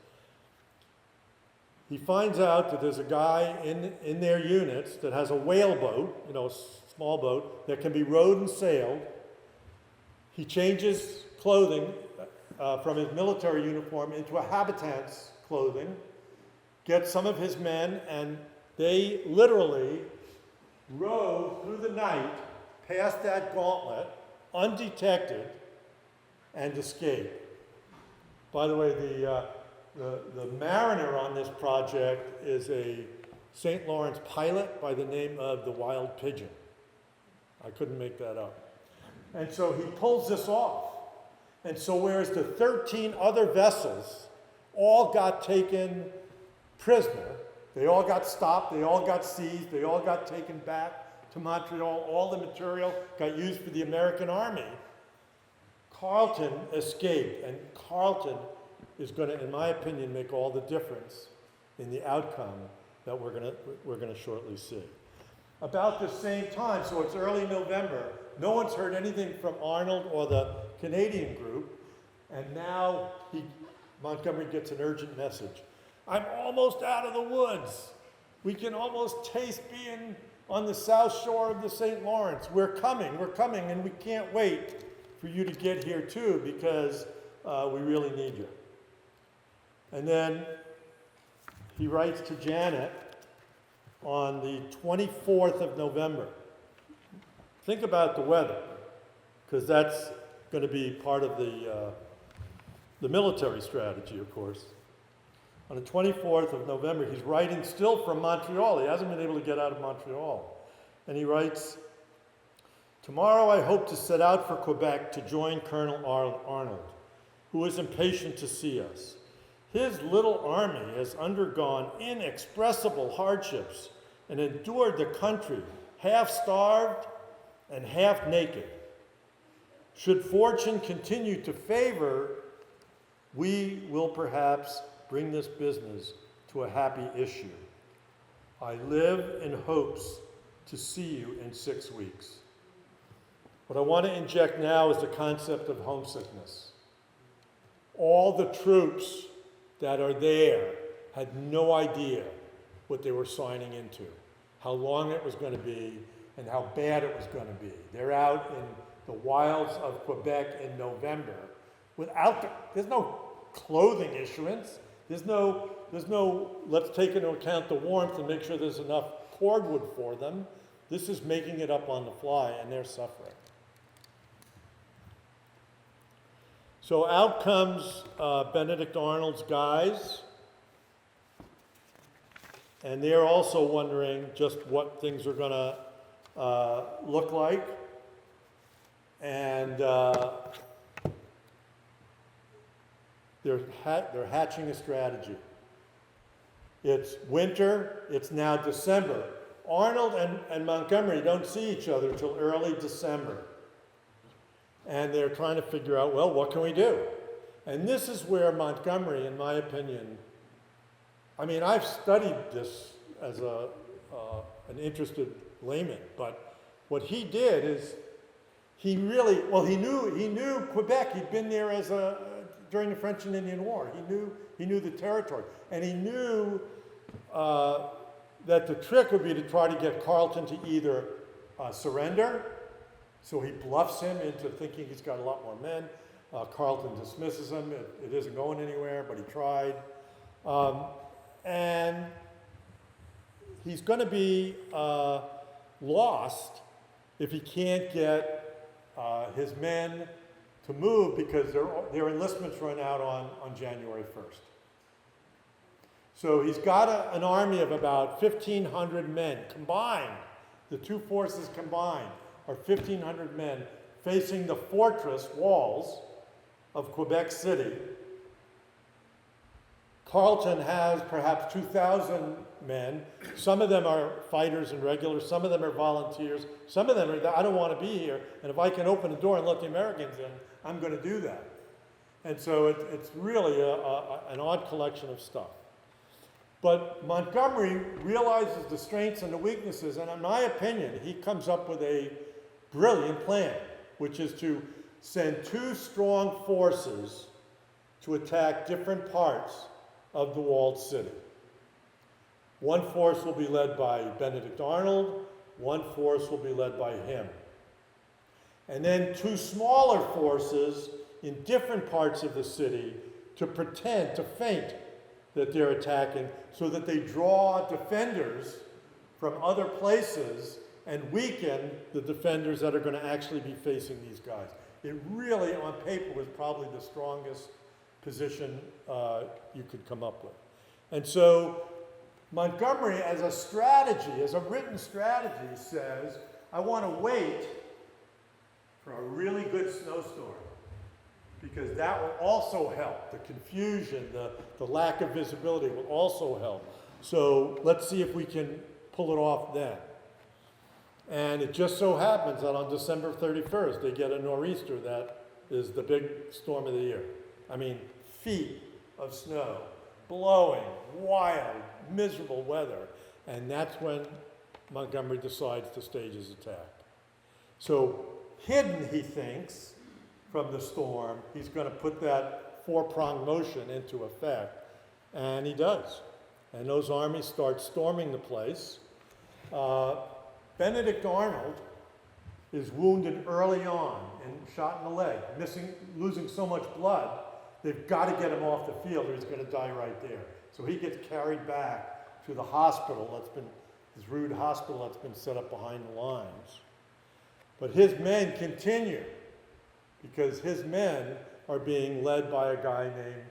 He finds out that there's a guy in their units that has a whale boat, a small boat, that can be rowed and sailed. He changes clothing from his military uniform into a habitant's clothing, gets some of his men, and they literally row through the night past that gauntlet, undetected, and escape. By the way, the mariner on this project is a St. Lawrence pilot by the name of the Wild Pigeon. I couldn't make that up. And so he pulls this off. And so whereas the 13 other vessels all got taken prisoner, they all got stopped, they all got seized, they all got taken back to Montreal, all the material got used for the American Army, Carlton escaped, and Carlton is going to, in my opinion, make all the difference in the outcome that we're going to shortly see. About the same time, so it's early November, no one's heard anything from Arnold or the Canadian group, and now Montgomery gets an urgent message. I'm almost out of the woods. We can almost taste being on the south shore of the St. Lawrence. We're coming, and we can't wait for you to get here too, because we really need you. And then he writes to Janet on the 24th of November. Think about the weather, because that's going to be part of the military strategy, of course. On the 24th of November, he's writing still from Montreal. He hasn't been able to get out of Montreal. And he writes, tomorrow I hope to set out for Quebec to join Colonel Arnold, who is impatient to see us. His little army has undergone inexpressible hardships and endured the country half starved and half naked. Should fortune continue to favor, we will perhaps bring this business to a happy issue. I live in hopes to see you in 6 weeks. What I want to inject now is the concept of homesickness. All the troops that are there had no idea what they were signing into, how long it was going to be, and how bad it was going to be. They're out in the wilds of Quebec in November there's no clothing issuance. There's no, let's take into account the warmth and make sure there's enough cordwood for them. This is making it up on the fly, and they're suffering. So out comes Benedict Arnold's guys, and they're also wondering just what things are going to look like. And they're hatching a strategy. It's winter, it's now December. Arnold and Montgomery don't see each other till early December. And they're trying to figure out, well, what can we do? And this is where Montgomery, in my opinion, I mean, I've studied this as an interested layman, but what he did is he knew Quebec. He'd been there during the French and Indian War. He knew the territory, and he knew that the trick would be to try to get Carleton to either surrender. So he bluffs him into thinking he's got a lot more men. Carleton dismisses him. It isn't going anywhere, but he tried. And he's going to be lost if he can't get his men to move, because their enlistments run out on January 1st. So he's got an army of about 1,500 men combined. The two forces combined are 1,500 men facing the fortress walls of Quebec City. Carleton has perhaps 2,000 men. Some of them are fighters and regulars. Some of them are volunteers. Some of them are, I don't want to be here, and if I can open the door and let the Americans in, I'm going to do that. And so it's really an odd collection of stuff. But Montgomery realizes the strengths and the weaknesses, and in my opinion, he comes up with a brilliant plan, which is to send two strong forces to attack different parts of the walled city. One force will be led by Benedict Arnold, one force will be led by him. And then two smaller forces in different parts of the city to pretend, to feint that they're attacking, so that they draw defenders from other places and weaken the defenders that are going to actually be facing these guys. It really, on paper, was probably the strongest position you could come up with. And so Montgomery, as a strategy, as a written strategy, says, I want to wait for a really good snowstorm, because that will also help. The confusion, the lack of visibility will also help. So let's see if we can pull it off then. And it just so happens that on December 31st, they get a nor'easter that is the big storm of the year. I mean, feet of snow, blowing, wild, miserable weather. And that's when Montgomery decides to stage his attack. So hidden, he thinks, from the storm, he's going to put that four-pronged motion into effect. And he does. And those armies start storming the place. Benedict Arnold is wounded early on and shot in the leg, losing so much blood, they've got to get him off the field or he's going to die right there. So he gets carried back to the hospital this rude hospital that's been set up behind the lines. But his men continue because his men are being led by a guy named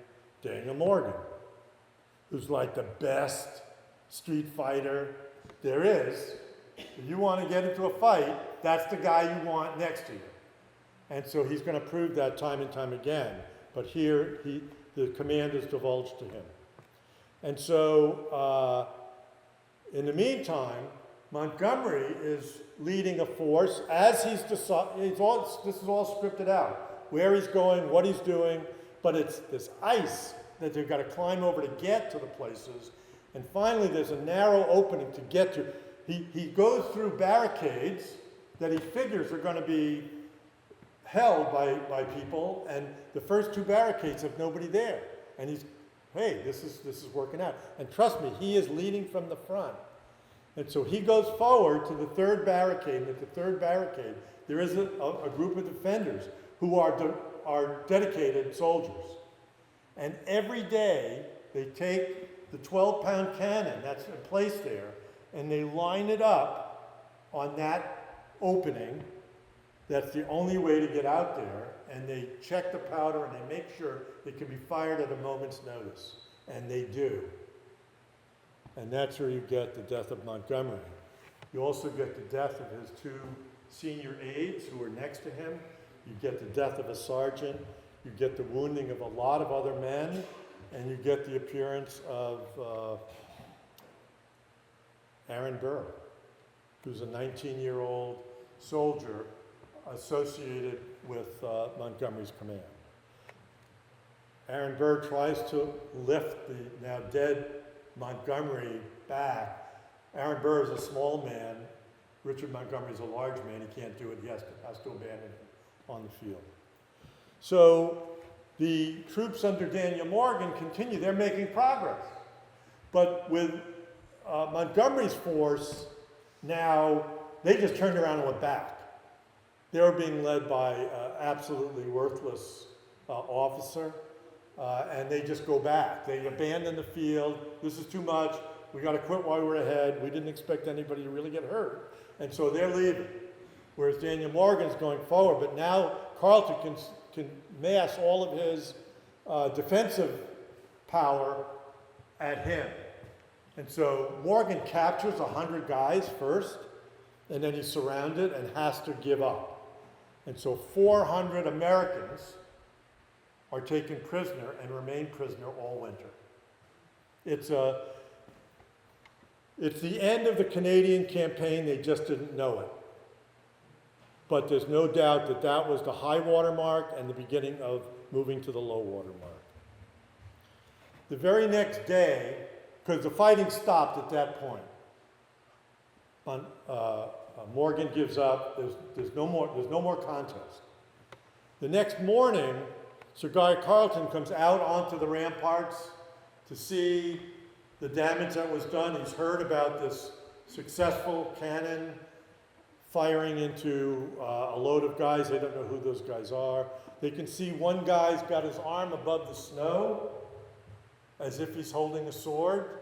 Daniel Morgan, who's like the best street fighter there is. If you want to get into a fight, that's the guy you want next to you. And so he's going to prove that time and time again. But here, the command is divulged to him. And so, in the meantime, Montgomery is leading a force as this is all scripted out. Where he's going, what he's doing, but it's this ice that they've got to climb over to get to the places. And finally, there's a narrow opening to get to. He goes through barricades that he figures are going to be held by people, and the first two barricades have nobody there. And he's, hey, this is working out. And trust me, he is leading from the front. And so he goes forward to the third barricade, and at the third barricade, there is a group of defenders who are dedicated soldiers. And every day, they take the 12-pound cannon that's in place there, and they line it up on that opening. That's the only way to get out there, and they check the powder and they make sure it can be fired at a moment's notice, and they do. And that's where you get the death of Montgomery. You also get the death of his two senior aides who were next to him. You get the death of a sergeant. You get the wounding of a lot of other men, and you get the appearance of Aaron Burr, who's a 19-year-old soldier associated with Montgomery's command. Aaron Burr tries to lift the now dead Montgomery back. Aaron Burr is a small man. Richard Montgomery is a large man. He can't do it. He has to abandon him on the field. So the troops under Daniel Morgan continue. They're making progress. But with Montgomery's force, now they just turned around and went back. They were being led by an absolutely worthless officer, and they just go back. They abandon the field. This is too much. We got to quit while we're ahead. We didn't expect anybody to really get hurt. And so they're leaving, whereas Daniel Morgan's going forward. But now Carleton can mass all of his defensive power at him. And so Morgan captures 100 guys first, and then he's surrounded and has to give up. And so 400 Americans are taken prisoner and remain prisoner all winter. It's the end of the Canadian campaign, they just didn't know it. But there's no doubt that that was the high water mark and the beginning of moving to the low water mark. The very next day, because the fighting stopped at that point, Morgan gives up. There's no more contest. The next morning, Sir Guy Carleton comes out onto the ramparts to see the damage that was done. He's heard about this successful cannon firing into a load of guys. They don't know who those guys are. They can see one guy's got his arm above the snow as if he's holding a sword.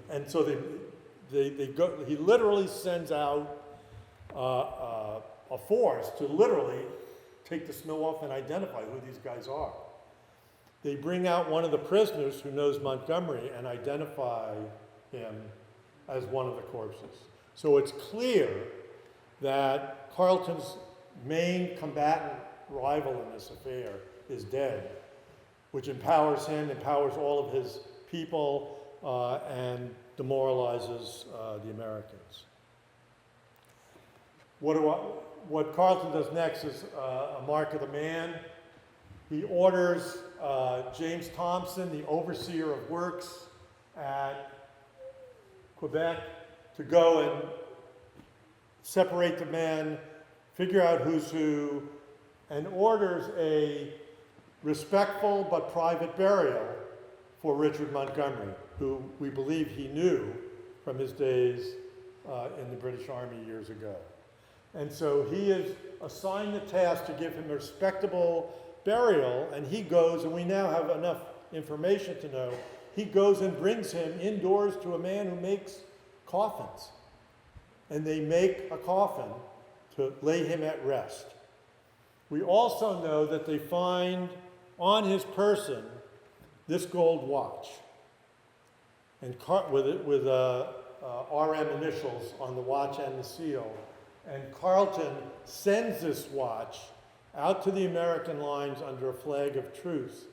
And so he literally sends out a force to literally take the snow off and identify who these guys are. They bring out one of the prisoners who knows Montgomery and identify him as one of the corpses. So it's clear that Carleton's main combatant rival in this affair is dead, which empowers him, empowers all of his people, and demoralizes the Americans. What Carleton does next is a mark of the man. He orders James Thompson, the overseer of works at Quebec, to go and separate the men, figure out who's who, and orders a respectful but private burial for Richard Montgomery, who we believe he knew from his days in the British Army years ago. And so he is assigned the task to give him a respectable burial, and he goes, and we now have enough information to know, he goes and brings him indoors to a man who makes coffins. And they make a coffin to lay him at rest. We also know that they find on his person this gold watch, and with RM initials on the watch and the seal. And Carleton sends this watch out to the American lines under a flag of truce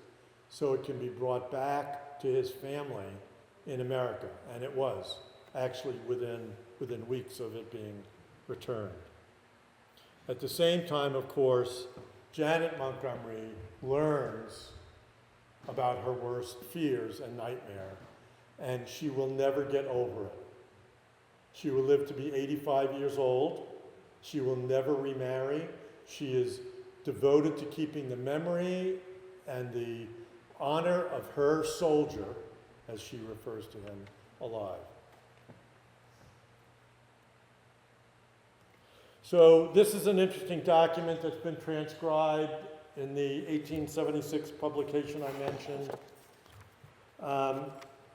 so it can be brought back to his family in America. And it was actually within weeks of it being returned. At the same time, of course, Janet Montgomery learns about her worst fears and nightmare, and she will never get over it. She will live to be 85 years old. She will never remarry. She is devoted to keeping the memory and the honor of her soldier, as she refers to him, alive. So this is an interesting document that's been transcribed in the 1876 publication I mentioned.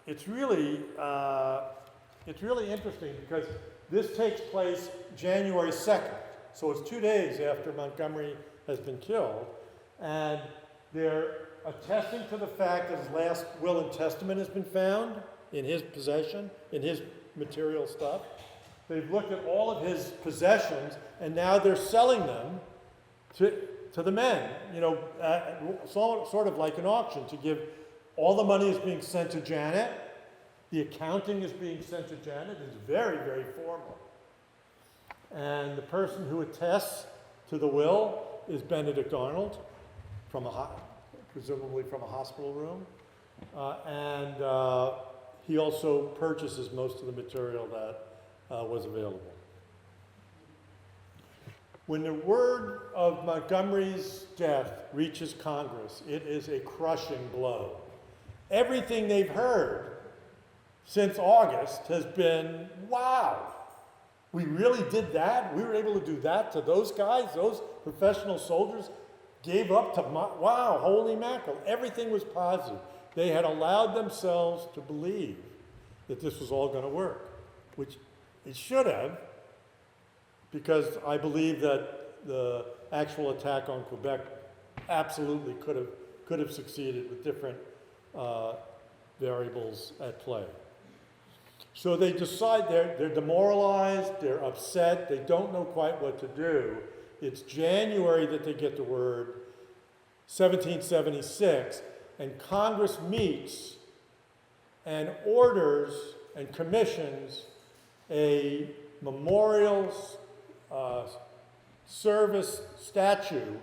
It's really interesting because this takes place January 2nd. So it's 2 days after Montgomery has been killed. And they're attesting to the fact that his last will and testament has been found in his possession, in his material stuff. They've looked at all of his possessions, and now they're selling them to the men, sort of like an auction, to give all the money is being sent to Janet. The accounting is being sent to Janet. It's very, very formal. And the person who attests to the will is Benedict Arnold, presumably from a hospital room. And he also purchases most of the material that was available. When the word of Montgomery's death reaches Congress, it is a crushing blow. Everything they've heard since August has been, wow, we really did that? We were able to do that to those guys, those professional soldiers, gave up to, wow, holy mackerel. Everything was positive. They had allowed themselves to believe that this was all going to work, which it should have, because I believe that the actual attack on Quebec absolutely could have succeeded with different variables at play. So they decide they're demoralized, they're upset, they don't know quite what to do. It's January that they get the word, 1776, and Congress meets and orders and commissions a memorial service statue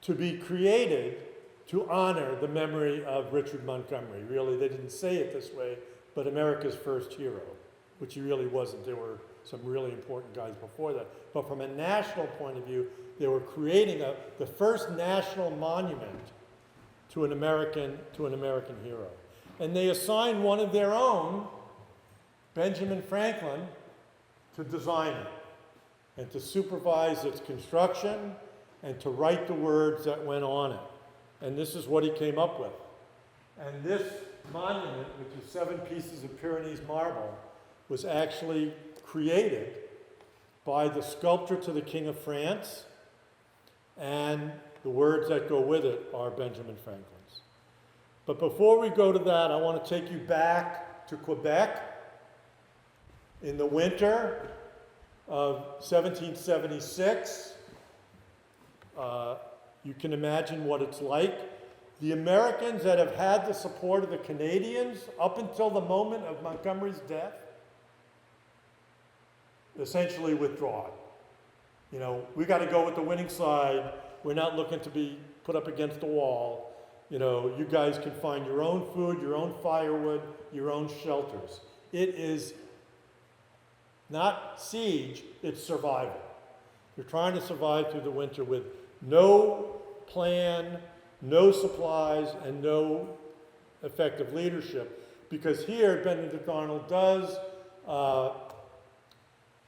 to be created to honor the memory of Richard Montgomery. Really, they didn't say it this way, but America's first hero, which he really wasn't. There were some really important guys before that. But from a national point of view, they were creating the first national monument to an American hero. And they assigned one of their own, Benjamin Franklin, to design it and to supervise its construction and to write the words that went on it. And this is what he came up with. And this monument, which is 7 pieces of Pyrenees marble, was actually created by the sculptor to the King of France, and the words that go with it are Benjamin Franklin's. But before we go to that, I want to take you back to Quebec in the winter of 1776. You can imagine what it's like. The Americans that have had the support of the Canadians up until the moment of Montgomery's death essentially withdraw. We got to go with the winning side. we're not looking to be put up against the wall. You know, you guys can find your own food, your own firewood, your own shelters. It is not siege, it's survival. You're trying to survive through the winter with no plan, no supplies, and no effective leadership. Because here, Benedict Arnold does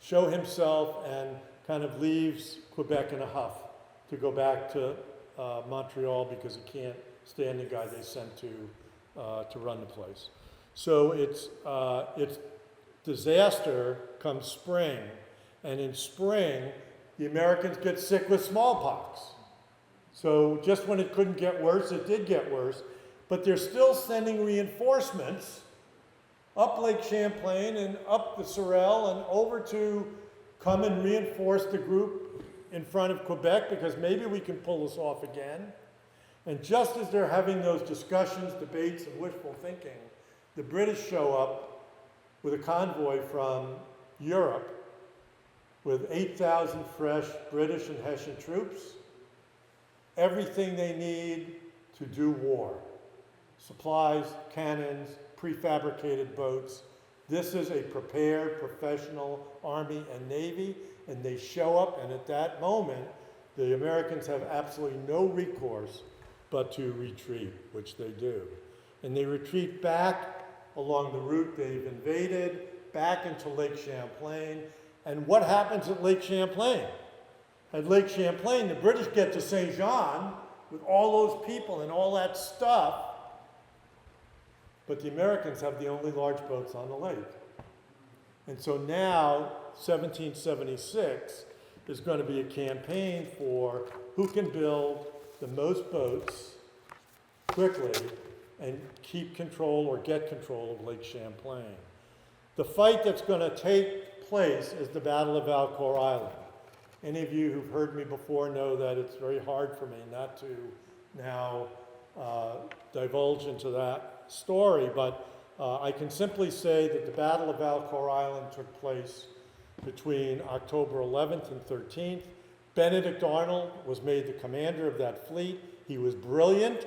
show himself and kind of leaves Quebec in a huff to go back to Montreal because he can't stand the guy they sent to run the place. So it's disaster comes spring, and in spring, the Americans get sick with smallpox. So just when it couldn't get worse, it did get worse, but they're still sending reinforcements up Lake Champlain and up the Sorel and over to come and reinforce the group in front of Quebec because maybe we can pull this off again. And just as they're having those discussions, debates, and wishful thinking, the British show up with a convoy from Europe with 8,000 fresh British and Hessian troops, everything they need to do war. Supplies, cannons, prefabricated boats. This is a prepared professional Army and Navy, and they show up, and at that moment, the Americans have absolutely no recourse but to retreat, which they do. And they retreat back along the route they've invaded, back into Lake Champlain. And what happens at Lake Champlain? At Lake Champlain, the British get to Saint Jean with all those people and all that stuff, but the Americans have the only large boats on the lake. And so now, 1776 is going to be a campaign for who can build the most boats quickly and keep control or get control of Lake Champlain. The fight that's going to take place is the Battle of Valcour Island. Any of you who've heard me before know that it's very hard for me not to now divulge into that story, but I can simply say that the Battle of Valcour Island took place between October 11th and 13th. Benedict Arnold was made the commander of that fleet. He was brilliant.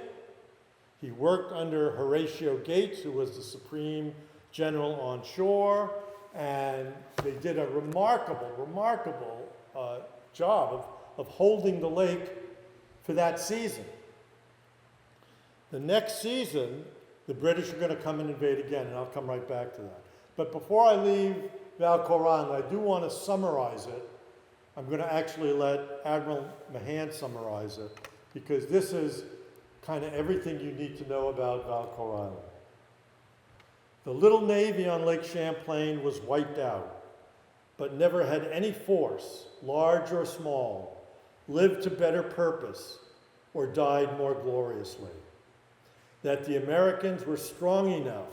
He worked under Horatio Gates, who was the supreme general on shore, and they did a remarkable job of holding the lake for that season. The next season, the British are going to come and invade again, and I'll come right back to that. But before I leave Valcour Island, I do want to summarize it. I'm going to actually let Admiral Mahan summarize it, because this is kind of everything you need to know about Valcour Island. The little navy on Lake Champlain was wiped out, but never had any force, large or small, lived to better purpose or died more gloriously. That the Americans were strong enough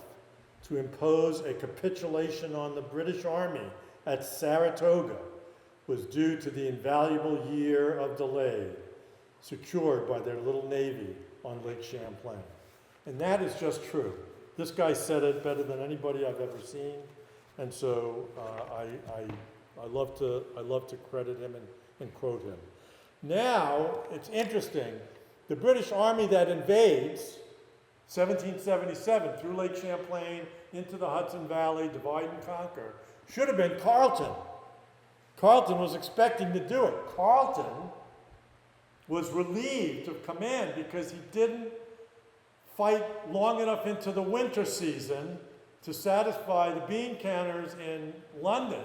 to impose a capitulation on the British Army at Saratoga was due to the invaluable year of delay secured by their little navy on Lake Champlain. And that is just true. This guy said it better than anybody I've ever seen, and so I love to credit him and quote him. Now, it's interesting. The British Army that invades 1777 through Lake Champlain into the Hudson Valley, divide and conquer, should have been Carleton. Carleton was expecting to do it. Carleton was relieved of command because he didn't fight long enough into the winter season to satisfy the bean counters in London.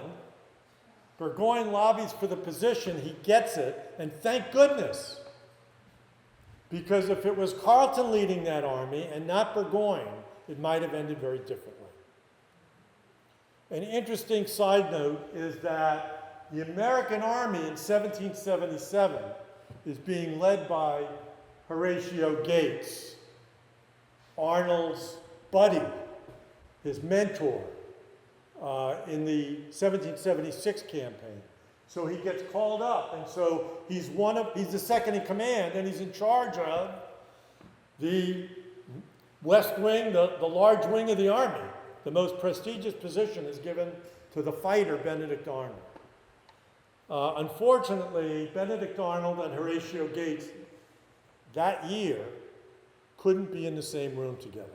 Burgoyne lobbies for the position, he gets it, and thank goodness. Because if it was Carleton leading that army and not Burgoyne, it might have ended very differently. An interesting side note is that the American army in 1777 is being led by Horatio Gates, Arnold's buddy, his mentor, in the 1776 campaign. So he gets called up, and so he's the second in command, and he's in charge of the West Wing, the large wing of the army. The most prestigious position is given to the fighter Benedict Arnold. Unfortunately, Benedict Arnold and Horatio Gates that year couldn't be in the same room together.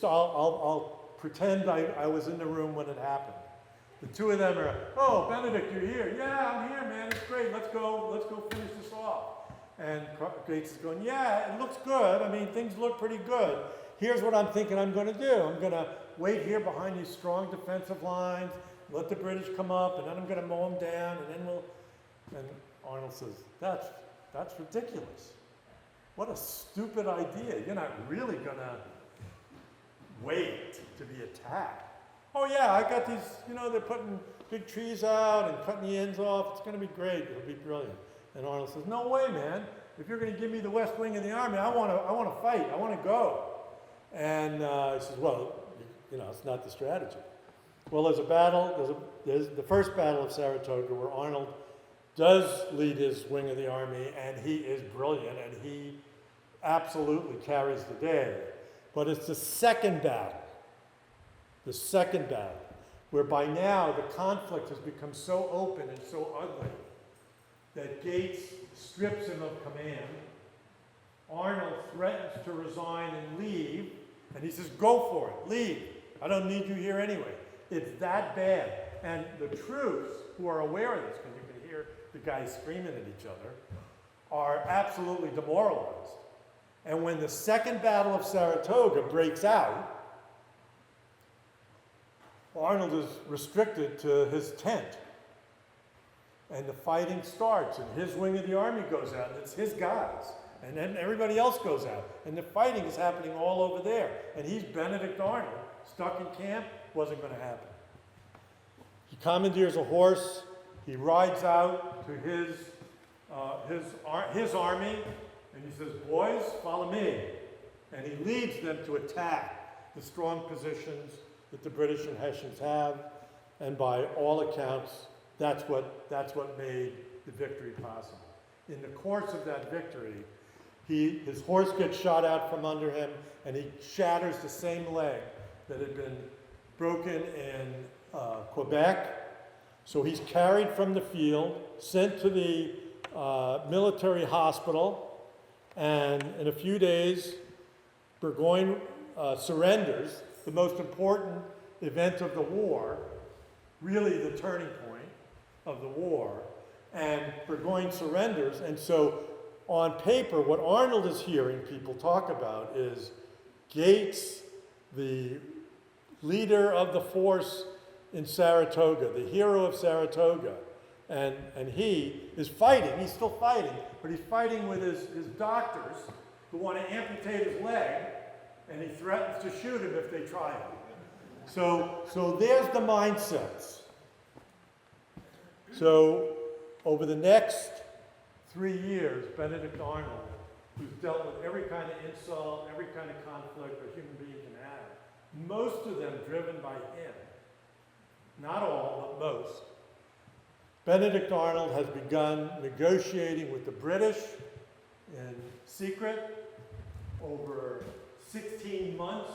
I'll pretend I was in the room when it happened. The two of them are, oh, Benedict, you're here. Yeah, I'm here, man. It's great. Let's go finish this off. And Gates is going, yeah, it looks good. I mean, things look pretty good. Here's what I'm thinking I'm going to do. I'm going to wait here behind these strong defensive lines, let the British come up, and then I'm going to mow them down, and then we'll... And Arnold says, that's ridiculous. What a stupid idea. You're not really going to wait to be attacked. Oh yeah, I got these, they're putting big trees out and cutting the ends off. It's going to be great. It'll be brilliant. And Arnold says, no way, man. If you're going to give me the west wing of the army, I want to fight. I want to go. And he says, well, it's not the strategy. Well, there's a battle. There's the first battle of Saratoga where Arnold does lead his wing of the army, and he is brilliant, and he absolutely carries the day. But it's the second battle, where by now the conflict has become so open and so ugly that Gates strips him of command. Arnold threatens to resign and leave, and he says, go for it, leave. I don't need you here anyway. It's that bad. And the troops, who are aware of this, because you can hear the guys screaming at each other, are absolutely demoralized. And when the second battle of Saratoga breaks out, Arnold is restricted to his tent. And the fighting starts, and his wing of the army goes out, and it's his guys. And then everybody else goes out. And the fighting is happening all over there. And he's Benedict Arnold, stuck in camp, wasn't going to happen. He commandeers a horse, he rides out to his army, and he says, boys, follow me. And he leads them to attack the strong positions that the British and Hessians have. And by all accounts, that's what made the victory possible. In the course of that victory, his horse gets shot out from under him, and he shatters the same leg that had been broken in Quebec. So he's carried from the field, sent to the military hospital, and in a few days, Burgoyne surrenders, the most important event of the war, really the turning point of the war, and Burgoyne surrenders. And so on paper, what Arnold is hearing people talk about is Gates, the leader of the force in Saratoga, the hero of Saratoga, and he is fighting. He's still fighting, but he's fighting with his doctors who want to amputate his leg, and he threatens to shoot him if they try it. So there's the mindsets. So over the next 3 years, Benedict Arnold, who's dealt with every kind of insult, every kind of conflict a human being can have, most of them driven by him. Not all, but most. Benedict Arnold has begun negotiating with the British in secret. Over 16 months,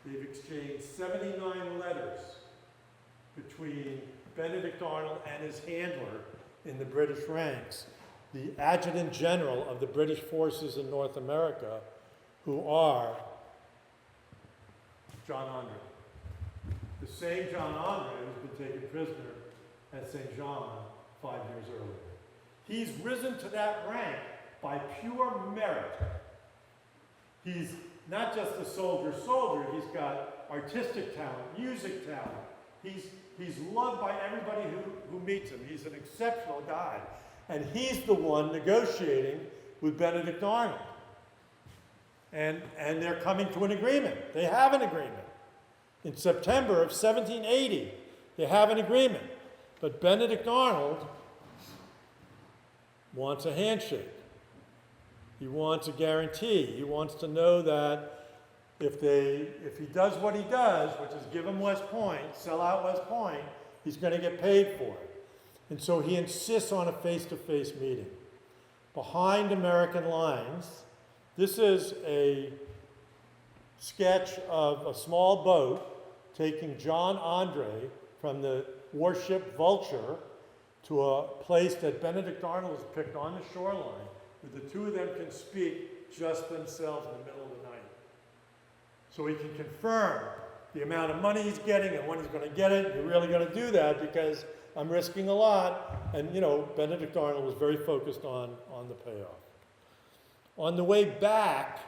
they've exchanged 79 letters between Benedict Arnold and his handler in the British ranks, the Adjutant General of the British forces in North America, who are John Andre. The same John Andre who's been taken prisoner at St. John 5 years earlier. He's risen to that rank by pure merit. He's not just a soldier, he's got artistic talent, music talent. He's loved by everybody who meets him. He's an exceptional guy. And he's the one negotiating with Benedict Arnold. And they're coming to an agreement. They have an agreement. In September of 1780, they have an agreement. But Benedict Arnold wants a handshake. He wants a guarantee. He wants to know that if he does what he does, which is give him West Point, sell out West Point, he's going to get paid for it. And so he insists on a face-to-face meeting. Behind American lines, this is a sketch of a small boat taking John Andre from the warship Vulture to a place that Benedict Arnold has picked on the shoreline, where the two of them can speak just themselves in the middle of the night. So he can confirm the amount of money he's getting and when he's going to get it. You're really going to do that because I'm risking a lot. And, you know, Benedict Arnold was very focused on the payoff. On the way back,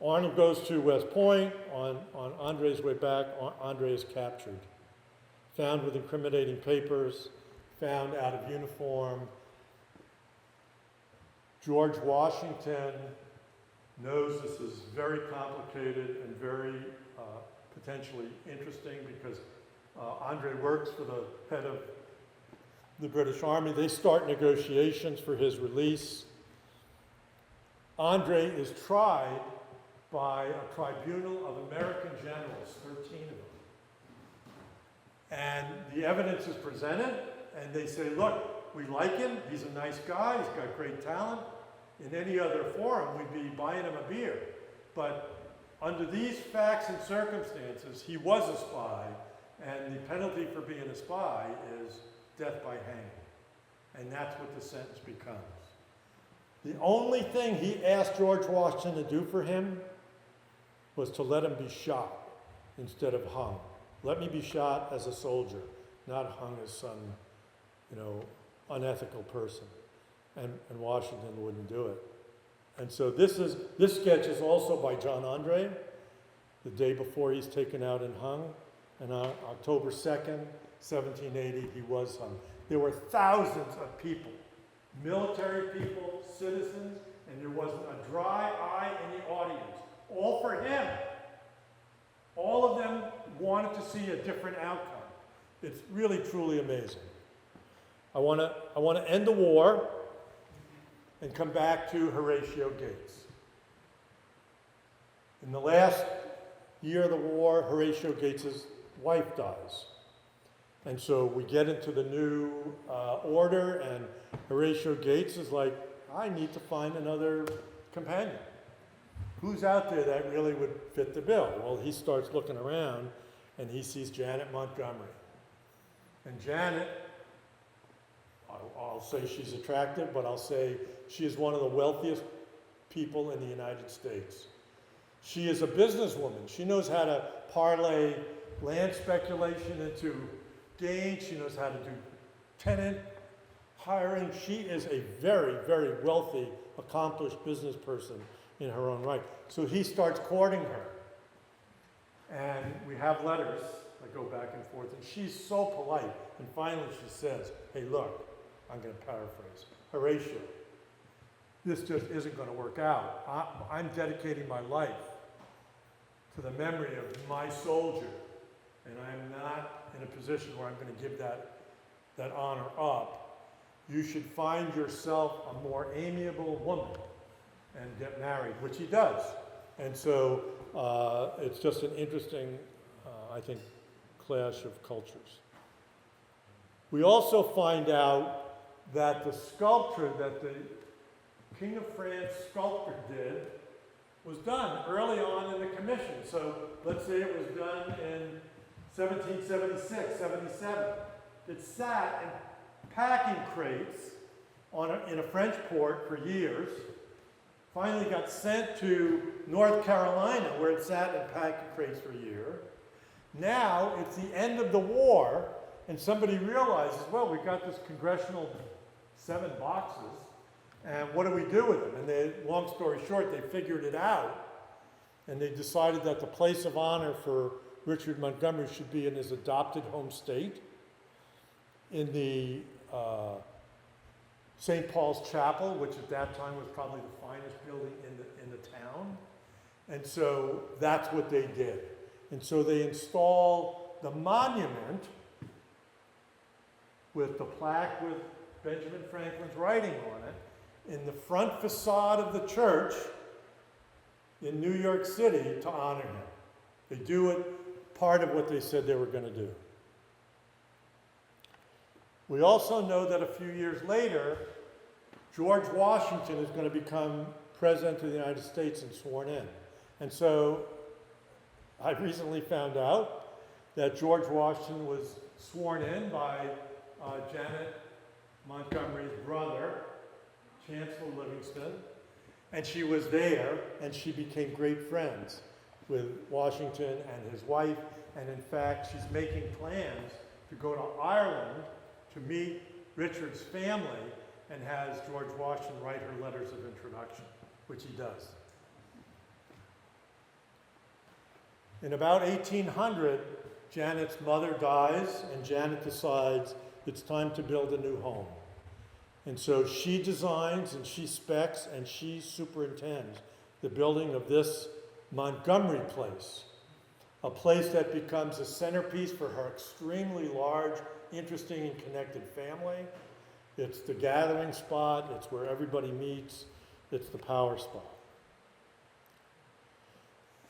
Arnold goes to West Point. On Andre's way back, Andre is captured, found with incriminating papers, found out of uniform. George Washington knows this is very complicated and very potentially interesting because Andre works for the head of the British Army. They start negotiations for his release. Andre is tried by a tribunal of American generals, 13 of them. And the evidence is presented, and they say, look, we like him, he's a nice guy, he's got great talent. In any other forum, we'd be buying him a beer. But under these facts and circumstances, he was a spy, and the penalty for being a spy is death by hanging. And that's what the sentence becomes. The only thing he asked George Washington to do for him was to let him be shot instead of hung. Let me be shot as a soldier, not hung as some, you know, unethical person. And Washington wouldn't do it. And so this sketch is also by John Andre, the day before he's taken out and hung. And on October 2nd, 1780, he was hung. There were thousands of people, military people, citizens, and there wasn't a dry eye in the audience, all for him. All of them wanted to see a different outcome. It's really, truly amazing. I want to end the war and come back to Horatio Gates. In the last year of the war, Horatio Gates' wife dies. And so we get into the new order, and Horatio Gates is like, I need to find another companion. Who's out there that really would fit the bill? Well, he starts looking around, and he sees Janet Montgomery. And Janet, I'll say she's attractive, but I'll say she is one of the wealthiest people in the United States. She is a businesswoman. She knows how to parlay land speculation into gain. She knows how to do tenant hiring. She is a very, very wealthy, accomplished business person in her own right. So he starts courting her. And we have letters that go back and forth. And she's so polite. And finally she says, hey, look, I'm going to paraphrase, Horatio, this just isn't going to work out. I'm dedicating my life to the memory of my soldier, and I'm not in a position where I'm going to give that honor up. You should find yourself a more amiable woman and get married, which he does. And so it's just an interesting, I think, clash of cultures. We also find out that the sculpture that the King of France sculptor did was done early on in the commission. So let's say it was done in 1776, 77. It sat in packing crates in a French port for years. Finally got sent to North Carolina, where it sat in packing crates for a year. Now it's the end of the war, and somebody realizes, well, we've got this congressional 7 boxes, and what do we do with them? And they, long story short, they figured it out, and they decided that the place of honor for Richard Montgomery should be in his adopted home state, in the St. Paul's Chapel, which at that time was probably the finest building in the town. And so that's what they did. And so they install the monument with the plaque with Benjamin Franklin's writing on it in the front facade of the church in New York City to honor him. They do it, part of what they said they were going to do. We also know that a few years later, George Washington is going to become President of the United States and sworn in. And so I recently found out that George Washington was sworn in by Janet Montgomery's brother, Chancellor Livingston, and she was there, and she became great friends with Washington and his wife, and in fact, she's making plans to go to Ireland to meet Richard's family and has George Washington write her letters of introduction, which he does. In about 1800, Janet's mother dies, and Janet decides it's time to build a new home. And so she designs and she specs and she superintends the building of this Montgomery place, a place that becomes a centerpiece for her extremely large, interesting, and connected family. It's the gathering spot, it's where everybody meets, it's the power spot.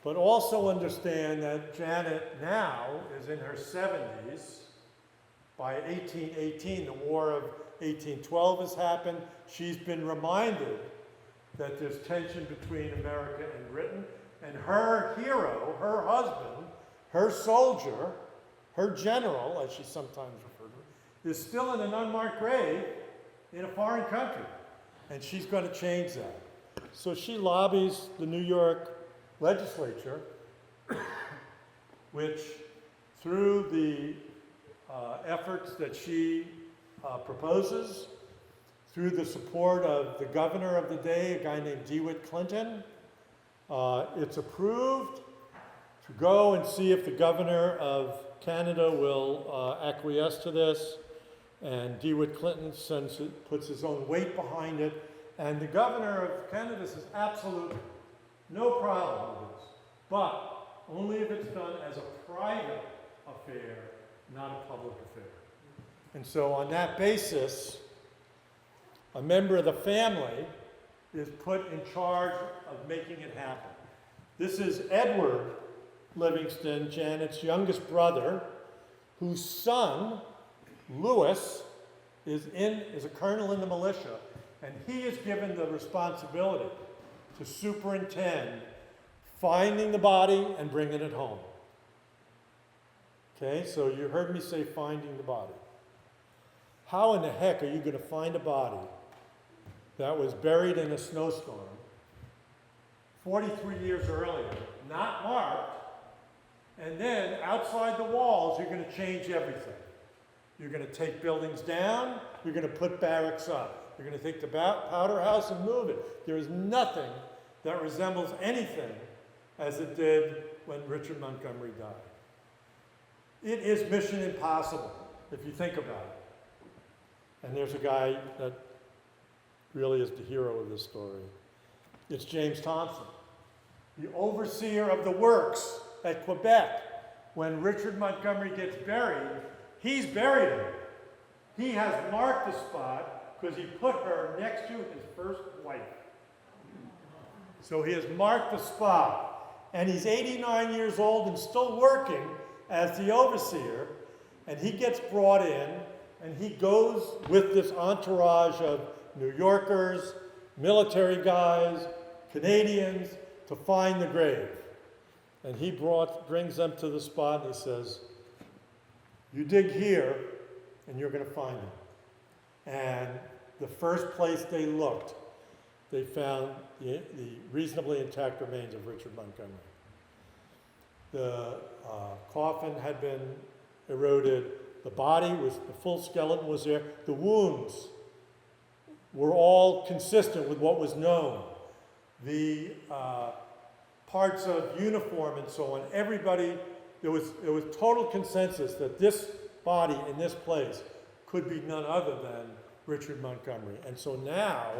But also understand that Janet now is in her 70s. By 1818, the War of 1812 has happened. She's been reminded that there's tension between America and Britain, and her hero, her husband, her soldier, her general, as she's sometimes referred to, is still in an unmarked grave in a foreign country, and she's going to change that. So she lobbies the New York legislature, which through the efforts that she proposes, through the support of the governor of the day, a guy named DeWitt Clinton, it's approved to go and see if the governor of Canada will acquiesce to this. And DeWitt Clinton puts his own weight behind it. And the governor of Canada says, absolutely, no problem with this, but only if it's done as a private affair, not a public affair. And so on that basis, a member of the family is put in charge of making it happen. This is Edward Livingston, Janet's youngest brother, whose son, Lewis, is a colonel in the militia, and he is given the responsibility to superintend finding the body and bringing it home. Okay, so you heard me say finding the body. How in the heck are you going to find a body that was buried in a snowstorm 43 years earlier, not marked, and then outside the walls you're going to change everything? You're going to take buildings down, you're going to put barracks up, you're going to take the powder house and move it. There is nothing that resembles anything as it did when Richard Montgomery died. It is mission impossible, if you think about it. And there's a guy that really is the hero of this story. It's James Thompson, the overseer of the works at Quebec. When Richard Montgomery gets buried, he's buried him. He has marked the spot because he put her next to his first wife. So he has marked the spot. And he's 89 years old and still working as the overseer. And he gets brought in, and he goes with this entourage of New Yorkers, military guys, Canadians, to find the grave. And he brings them to the spot, and he says, you dig here, and you're going to find him. And the first place they looked, they found the reasonably intact remains of Richard Montgomery. The coffin had been eroded. The the full skeleton was there. The wounds were all consistent with what was known. The parts of uniform and so on, everybody, there was total consensus that this body in this place could be none other than Richard Montgomery. And so now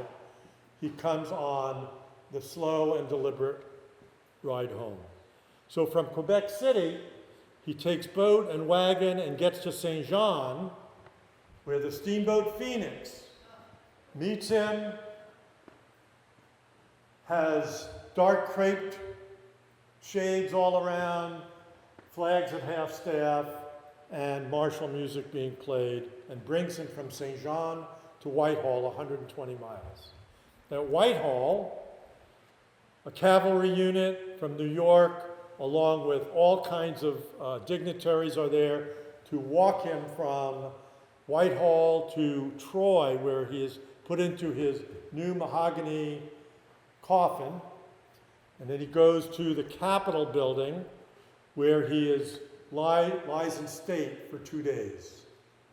he comes on the slow and deliberate ride home. So from Quebec City, he takes boat and wagon and gets to Saint Jean, where the steamboat Phoenix meets him, has dark craped shades all around, flags at half-staff, and martial music being played, and brings him from Saint Jean to Whitehall, 120 miles. At Whitehall, a cavalry unit from New York, along with all kinds of dignitaries, are there to walk him from Whitehall to Troy, where he is put into his new mahogany coffin. And then he goes to the Capitol building, where he lies in state for 2 days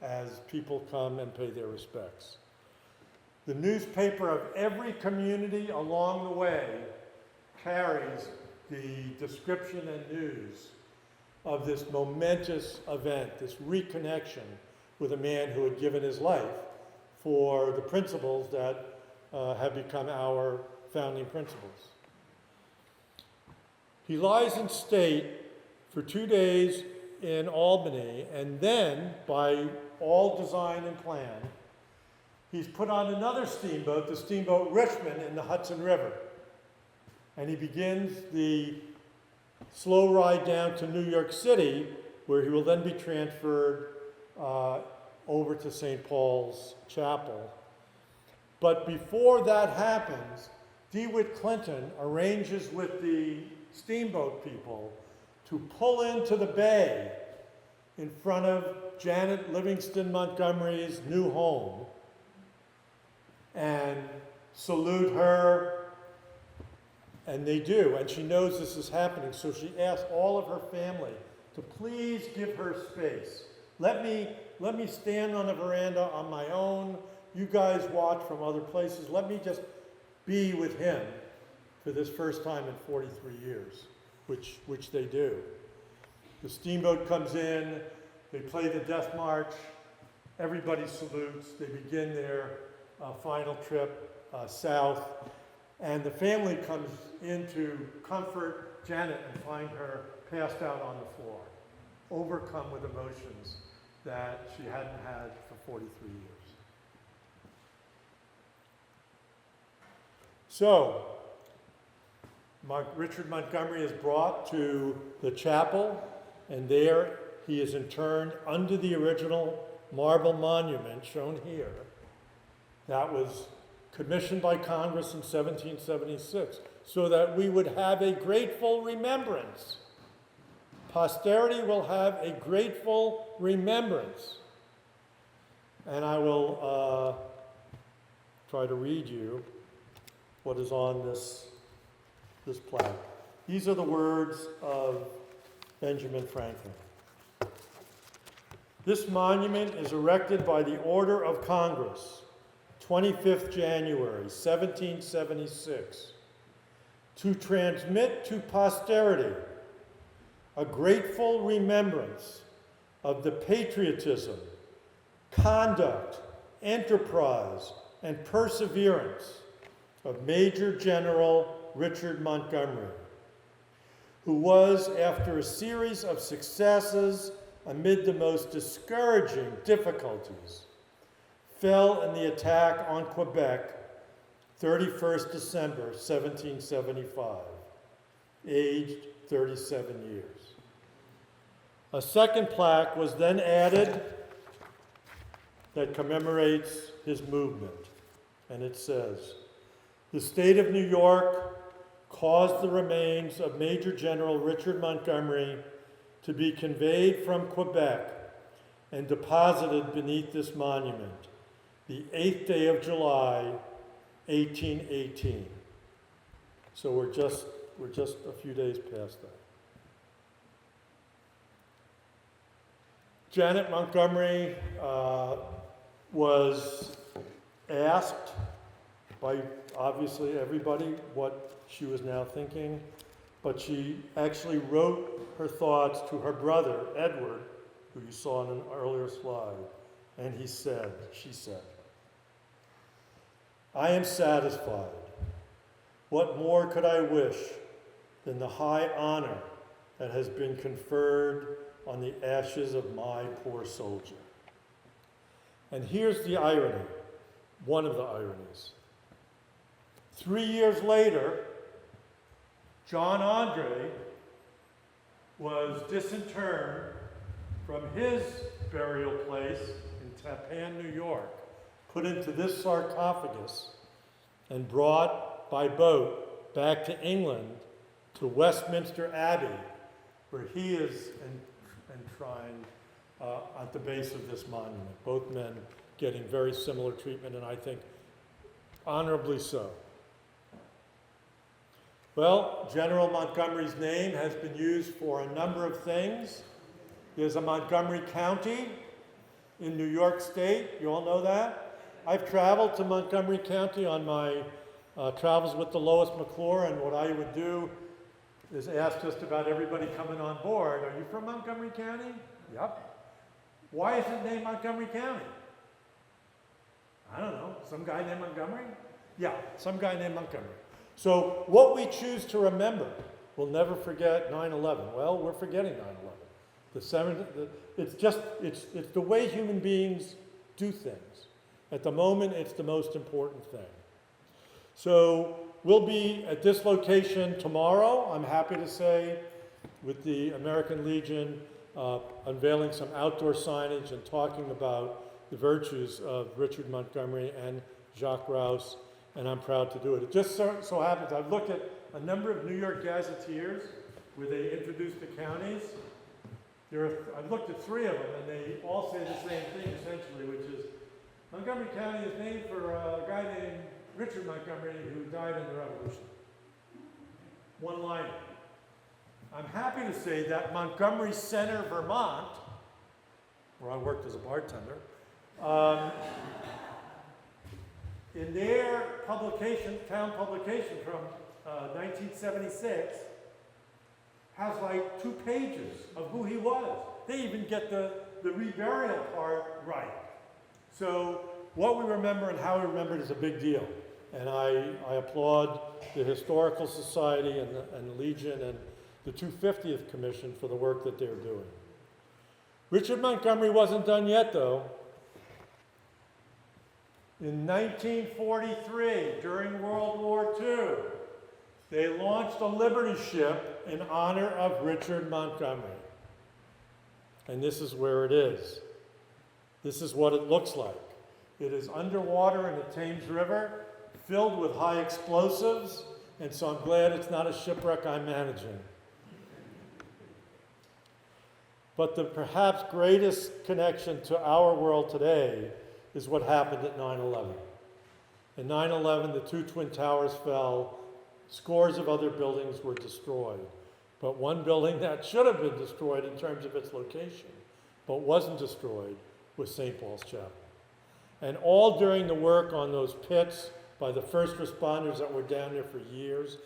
as people come and pay their respects. The newspaper of every community along the way carries the description and news of this momentous event, this reconnection with a man who had given his life for the principles that have become our founding principles. He lies in state for 2 days in Albany, and then, by all design and plan, he's put on another steamboat, the steamboat Richmond, in the Hudson River. And he begins the slow ride down to New York City, where he will then be transferred over to St. Paul's Chapel. But before that happens, DeWitt Clinton arranges with the steamboat people to pull into the bay in front of Janet Livingston Montgomery's new home and salute her, and they do, and she knows this is happening, so she asks all of her family to please give her space. Let me stand on the veranda on my own. You guys watch from other places. Let me just be with him for this first time in 43 years, which they do. The steamboat comes in, they play the Death March, everybody salutes, they begin their final trip south, and the family comes in to comfort Janet and find her passed out on the floor, overcome with emotions that she hadn't had for 43 years. So, Richard Montgomery is brought to the chapel, and there he is interned under the original marble monument shown here that was commissioned by Congress in 1776, so that we would have a grateful remembrance. Posterity will have a grateful remembrance. And I will try to read you what is on this plaque. These are the words of Benjamin Franklin. This monument is erected by the order of Congress, 25th January, 1776, to transmit to posterity a grateful remembrance of the patriotism, conduct, enterprise, and perseverance of Major General Richard Montgomery, who was, after a series of successes amid the most discouraging difficulties, fell in the attack on Quebec 31st December 1775, aged 37 years. A second plaque was then added that commemorates his movement, and it says, "The state of New York caused the remains of Major General Richard Montgomery to be conveyed from Quebec and deposited beneath this monument, the 8th day of July, 1818. So we're just a few days past that. Janet Montgomery was asked by obviously everybody what she was now thinking, but she actually wrote her thoughts to her brother, Edward, who you saw in an earlier slide, and she said, "I am satisfied. What more could I wish than the high honor that has been conferred on the ashes of my poor soldier?" And here's the irony, one of the ironies. 3 years later, John Andre was disinterred from his burial place in Tappan, New York, put into this sarcophagus, and brought by boat back to England, to Westminster Abbey, where he is enshrined at the base of this monument. Both men getting very similar treatment, and I think honorably so. Well, General Montgomery's name has been used for a number of things. There's a Montgomery County in New York State. You all know that? I've traveled to Montgomery County on my travels with the Lois McClure, and what I would do is ask just about everybody coming on board, are you from Montgomery County? Yep. Why is it named Montgomery County? I don't know. Some guy named Montgomery? Yeah, some guy named Montgomery. So what we choose to remember, we'll never forget 9/11. Well, we're forgetting 9/11. It's the way human beings do things. At the moment, it's the most important thing. So we'll be at this location tomorrow, I'm happy to say, with the American Legion, unveiling some outdoor signage and talking about the virtues of Richard Montgomery and Jacques Rouse, and I'm proud to do it. It just so happens, I've looked at a number of New York gazetteers where they introduced the counties. I've looked at 3 of them, and they all say the same thing, essentially, which is Montgomery County is named for a guy named Richard Montgomery who died in the Revolution. One liner. I'm happy to say that Montgomery Center, Vermont, where I worked as a bartender, in their publication, town publication from 1976, has like 2 pages of who he was. They even get the reburial part right. So what we remember and how we remember it is a big deal. And I applaud the Historical Society and the Legion and the 250th Commission for the work that they're doing. Richard Montgomery wasn't done yet, though. In 1943, during World War II, they launched a Liberty ship in honor of Richard Montgomery. And this is where it is. This is what it looks like. It is underwater in the Thames River, filled with high explosives, and so I'm glad it's not a shipwreck I'm managing. But the perhaps greatest connection to our world today is what happened at 9/11. In 9/11, the 2 Twin Towers fell, scores of other buildings were destroyed. But one building that should have been destroyed in terms of its location, but wasn't destroyed, was St. Paul's Chapel. And all during the work on those pits by the first responders that were down there for years,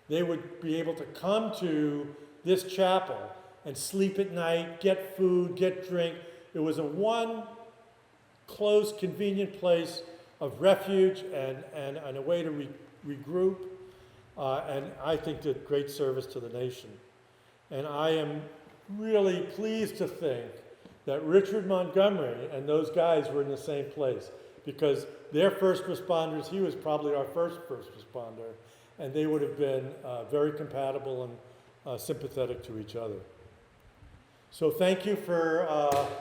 they would be able to come to this chapel and sleep at night, get food, get drink. It was a one close, convenient place of refuge and a way to regroup, and I think did great service to the nation. And I am really pleased to think that Richard Montgomery and those guys were in the same place, because they're first responders. He was probably our first responder, and they would have been very compatible and sympathetic to each other. So thank you for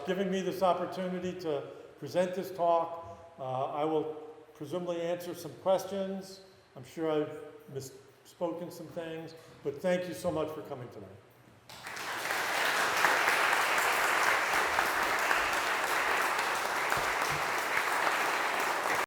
giving me this opportunity to present this talk. I will presumably answer some questions. I'm sure I've misspoken some things, but thank you so much for coming tonight.